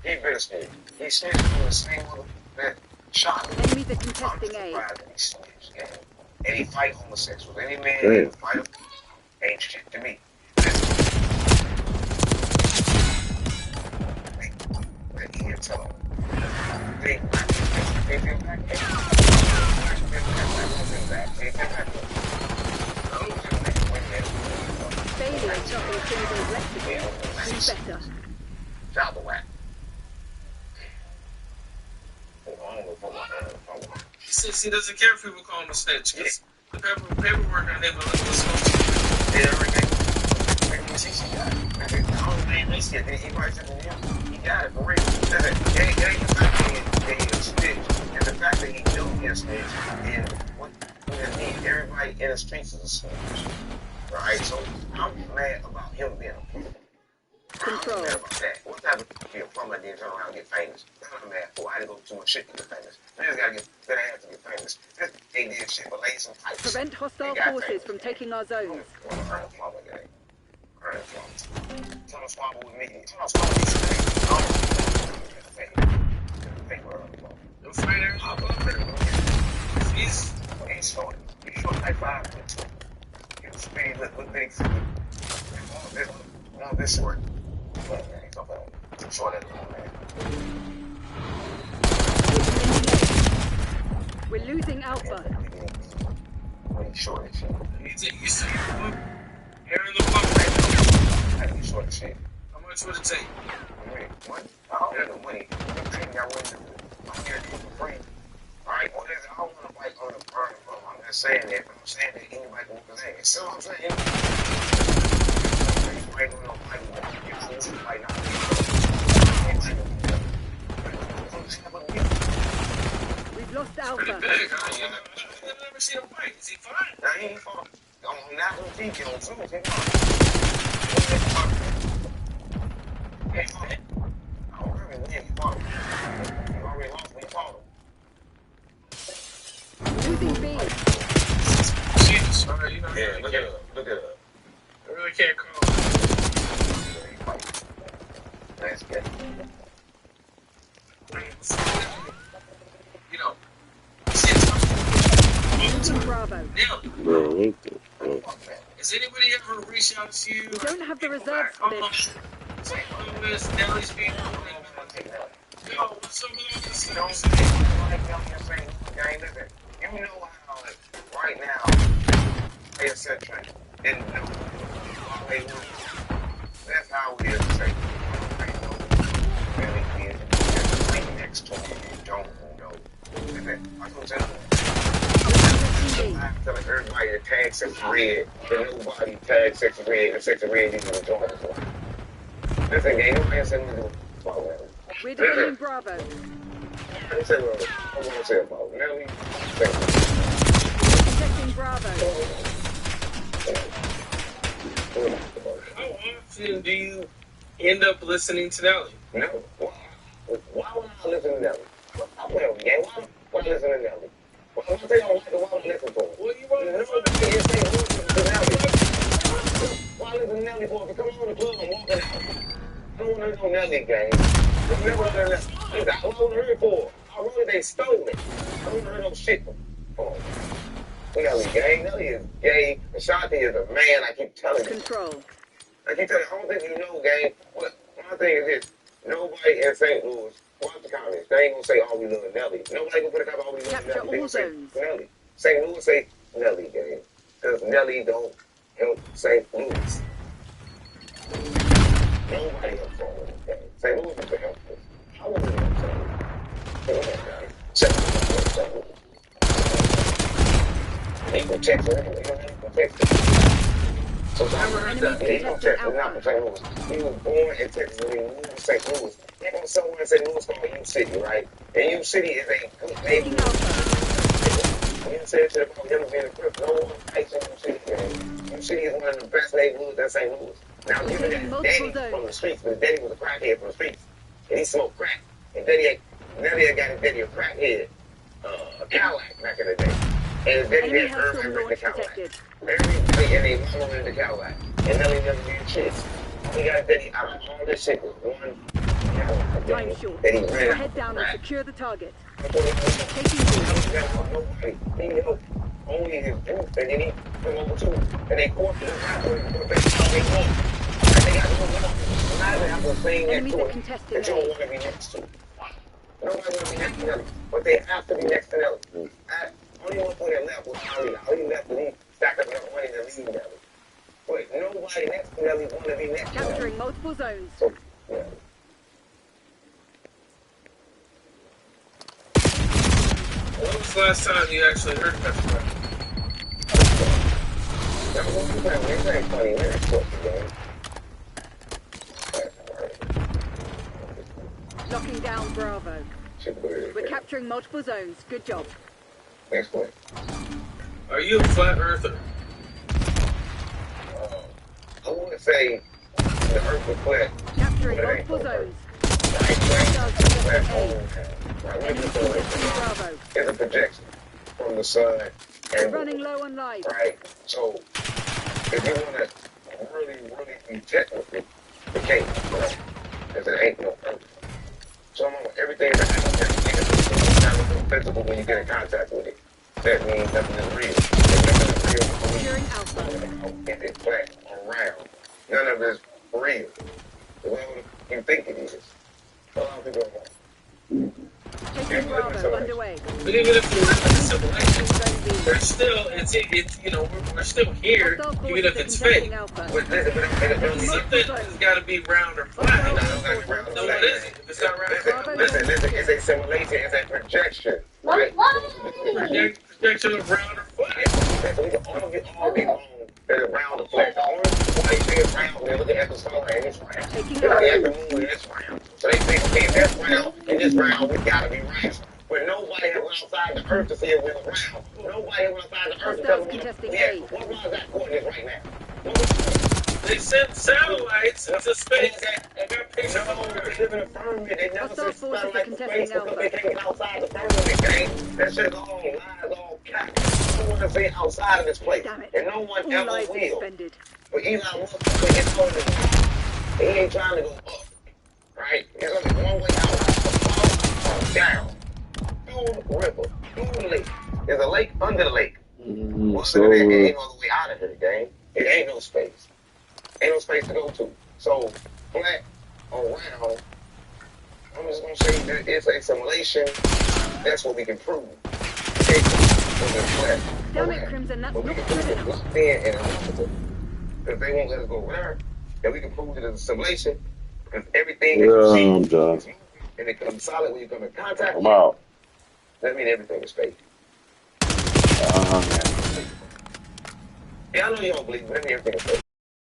he better stay. He snitched on the same one that shot him. Enemies are contesting A. He snitched, yeah. And he fight homosexuals. Any man that fight him ain't shit to me. Let me hear tell him. They feel back. Failure at chopping things electrically. Do better. Shout the whack. He says he doesn't care if people call him a snitch because the paperwork on him was so everything. Oh man, they said that he might have him. He got it for real. It ain't the fact that he a snitch. It's the fact that he knew he a snitch. And what I mean, everybody in the streets is a snitch. Right? So I'm mad about him being a plumber. Control. I'm mad about that. What type of be a plumber didn't turn around and get famous? That's what I'm mad for. I had to go too much shit to get famous. Niggas gotta get good ass to get famous. They did shit, but lay some types. Prevent hostile forces from taking our zones. Someone swabble with me. Someone swabble with me. He's short. He's short like 5'2". He's speedy, look big. On this short. He's short as a man. We're losing Alpha. He's short as shit. You see hair in the plumber. He's short as shit. How much would it take? Money. I don't have no money. I wouldn't do it. I'm here to do it for free. Alright, well, I don't want to fight on the burn. I'm not saying that, but I'm saying that anybody can whoop his ass. So I'm saying, anybody can fight We've lost Alpha. Pretty big, huh? I've never seen him fight. Is he fine? Now, he ain't fought. I'm not going to teach you on Zoom. He fought. I don't really win. He fought. He already lost when he fought him. Losing B. Jesus, all right, you know, Yeah, look at it. Look at it. I really can't call. Nice guy. You know, shit's Bravo. now. Bro, what the fuck? Has anybody ever reached out to you? We don't have the reserves for this. Say, oh, this Nelly's being. Yo, what's up with all this stuff? You know how, like, right now, they said Trent didn't know why they were. That's how we is say, I know really is. There's a thing next to him you don't know. That's what I'm telling everybody that tag sex red, that nobody tag sex red, and sex red didn't even join us. Listen, gang, nobody has something to do with it. We're defending Bravo. Let me say what I want to say about Nelly. Protecting Bravo. How often do you end up listening to Nelly? No. Why would I listen to Nelly? I'm playing with the game. Why would I listen to Nelly? Well, I'm saying I don't like it, why would I listen to him? What do you want to listen to Nelly? Why listen to Nelly for? If you come on the club, I'm walking out. I don't want to hear no Nelly game. I've never heard that. I don't want to hear it for. I really they stole it. I don't want to hear no shit. Oh. Nelly gang. Nelly is gay. Ashanti is a man. I keep telling you. Control. I keep telling you. I don't think you know, gang. What? My thing is this. Nobody in St. Louis, watch the comments. They ain't going to say, oh, we love Nelly. Nobody going to put a comment, oh, we love Capture Nelly. They all say zones. Nelly. St. Louis say Nelly, gang. Because Nelly don't help St. Louis. Nobody helps all of them, gang. St. Louis is the help us. How would we help St. Louis? Come on, guys. St. Louis. He from Texas, anyway. He from Texas. So I heard that. He from Texas, not from St. Louis. He was born in Texas and he moved to St. Louis. They're going to somewhere in St. Louis called U City, right? And U City is a good neighborhood. You didn't say shit about him being a crip. No one fights in U City, man. U City is one of the best neighborhoods in St. Louis. Now, given that Daddy from the streets, but Daddy was a crackhead from the streets. And he smoked crack. And Daddy had got his daddy a crackhead, a Cadillac back in the day. And his daddy had earned and written the Cadillac. Everybody in a mama in the Cadillac. And Nelly never did shit. He got his daddy out of all this shit with one Cadillac. Time short. That he ran out Head down of and crack. secure the target. Taking he helped only his group, and then he come over to him, and they caught him. And they got to go up. Imagine having a thing next to him that you don't want to be next to. Nobody want to be next to Nelly, but they have to be next to Nelly. Only one thing that left was Ali. Ali left and he stacked up enough money to leave Nelly. But nobody next to Nelly want to be next to Nelly. Capturing multiple zones. So, yeah. When was the last time you actually heard that? That was one time. This ain't funny. Man, it's fucking game. Locking down Bravo. We're capturing multiple zones. Good job. Next one. Are you a flat earther? I want to say the earth was flat. Capturing multiple zones. It's a projection from the sun. We're running low on life. Right. So if you want to really be technical, you can't. Because it ain't no earth. So everything that happens, everything is physical when you get in contact with it. That means nothing is real. Nothing is real. If it's flat or round, none of it is real. The way you think it is. A lot of people don't want. Taking Bravo underway. But even if we're in simulation, we're still, it's you know, we're still here, even if it's fake. But something has got to be round or flat. No, it isn't. If it's not round or flat. Listen, it's a simulation, it's a projection. Right? Projection of round or flat. We can all be wrong. There's round or flat. The only thing is round, they look at the star and it's round. They look at the moon and it's round. So they think, okay, that's round and this round, we gotta be round. But nobody has went outside the earth to see if we're round. Nobody has went outside the earth to tell them what round that coordinate right now. They sent satellites into space and got pictures. No, they live in a firmament. They never sent satellites to space because they can't get outside the firmament, gang. That shit's all lies, all cap. No one can say outside of this place. And no one ever will. But Elon Musk, he ain't trying to go up. Right? There's only one way out. down through the river, through the lake. There's a lake under the lake. So There ain't no other way out of here, gang. It ain't no space. Ain't no space to go to. So flat around, I'm just gonna say that it's a simulation. That's what we can prove. Okay, flat Damn it, around. Crimson, that's But we not can good prove it enough. locked in and unlimited. If they won't let us go over there, then we can prove it as a simulation. Because everything that you see I'm done. and it comes solid when you come in contact, I'm out. that means everything is fake. Yeah, I know you don't believe, but that means everything is fake.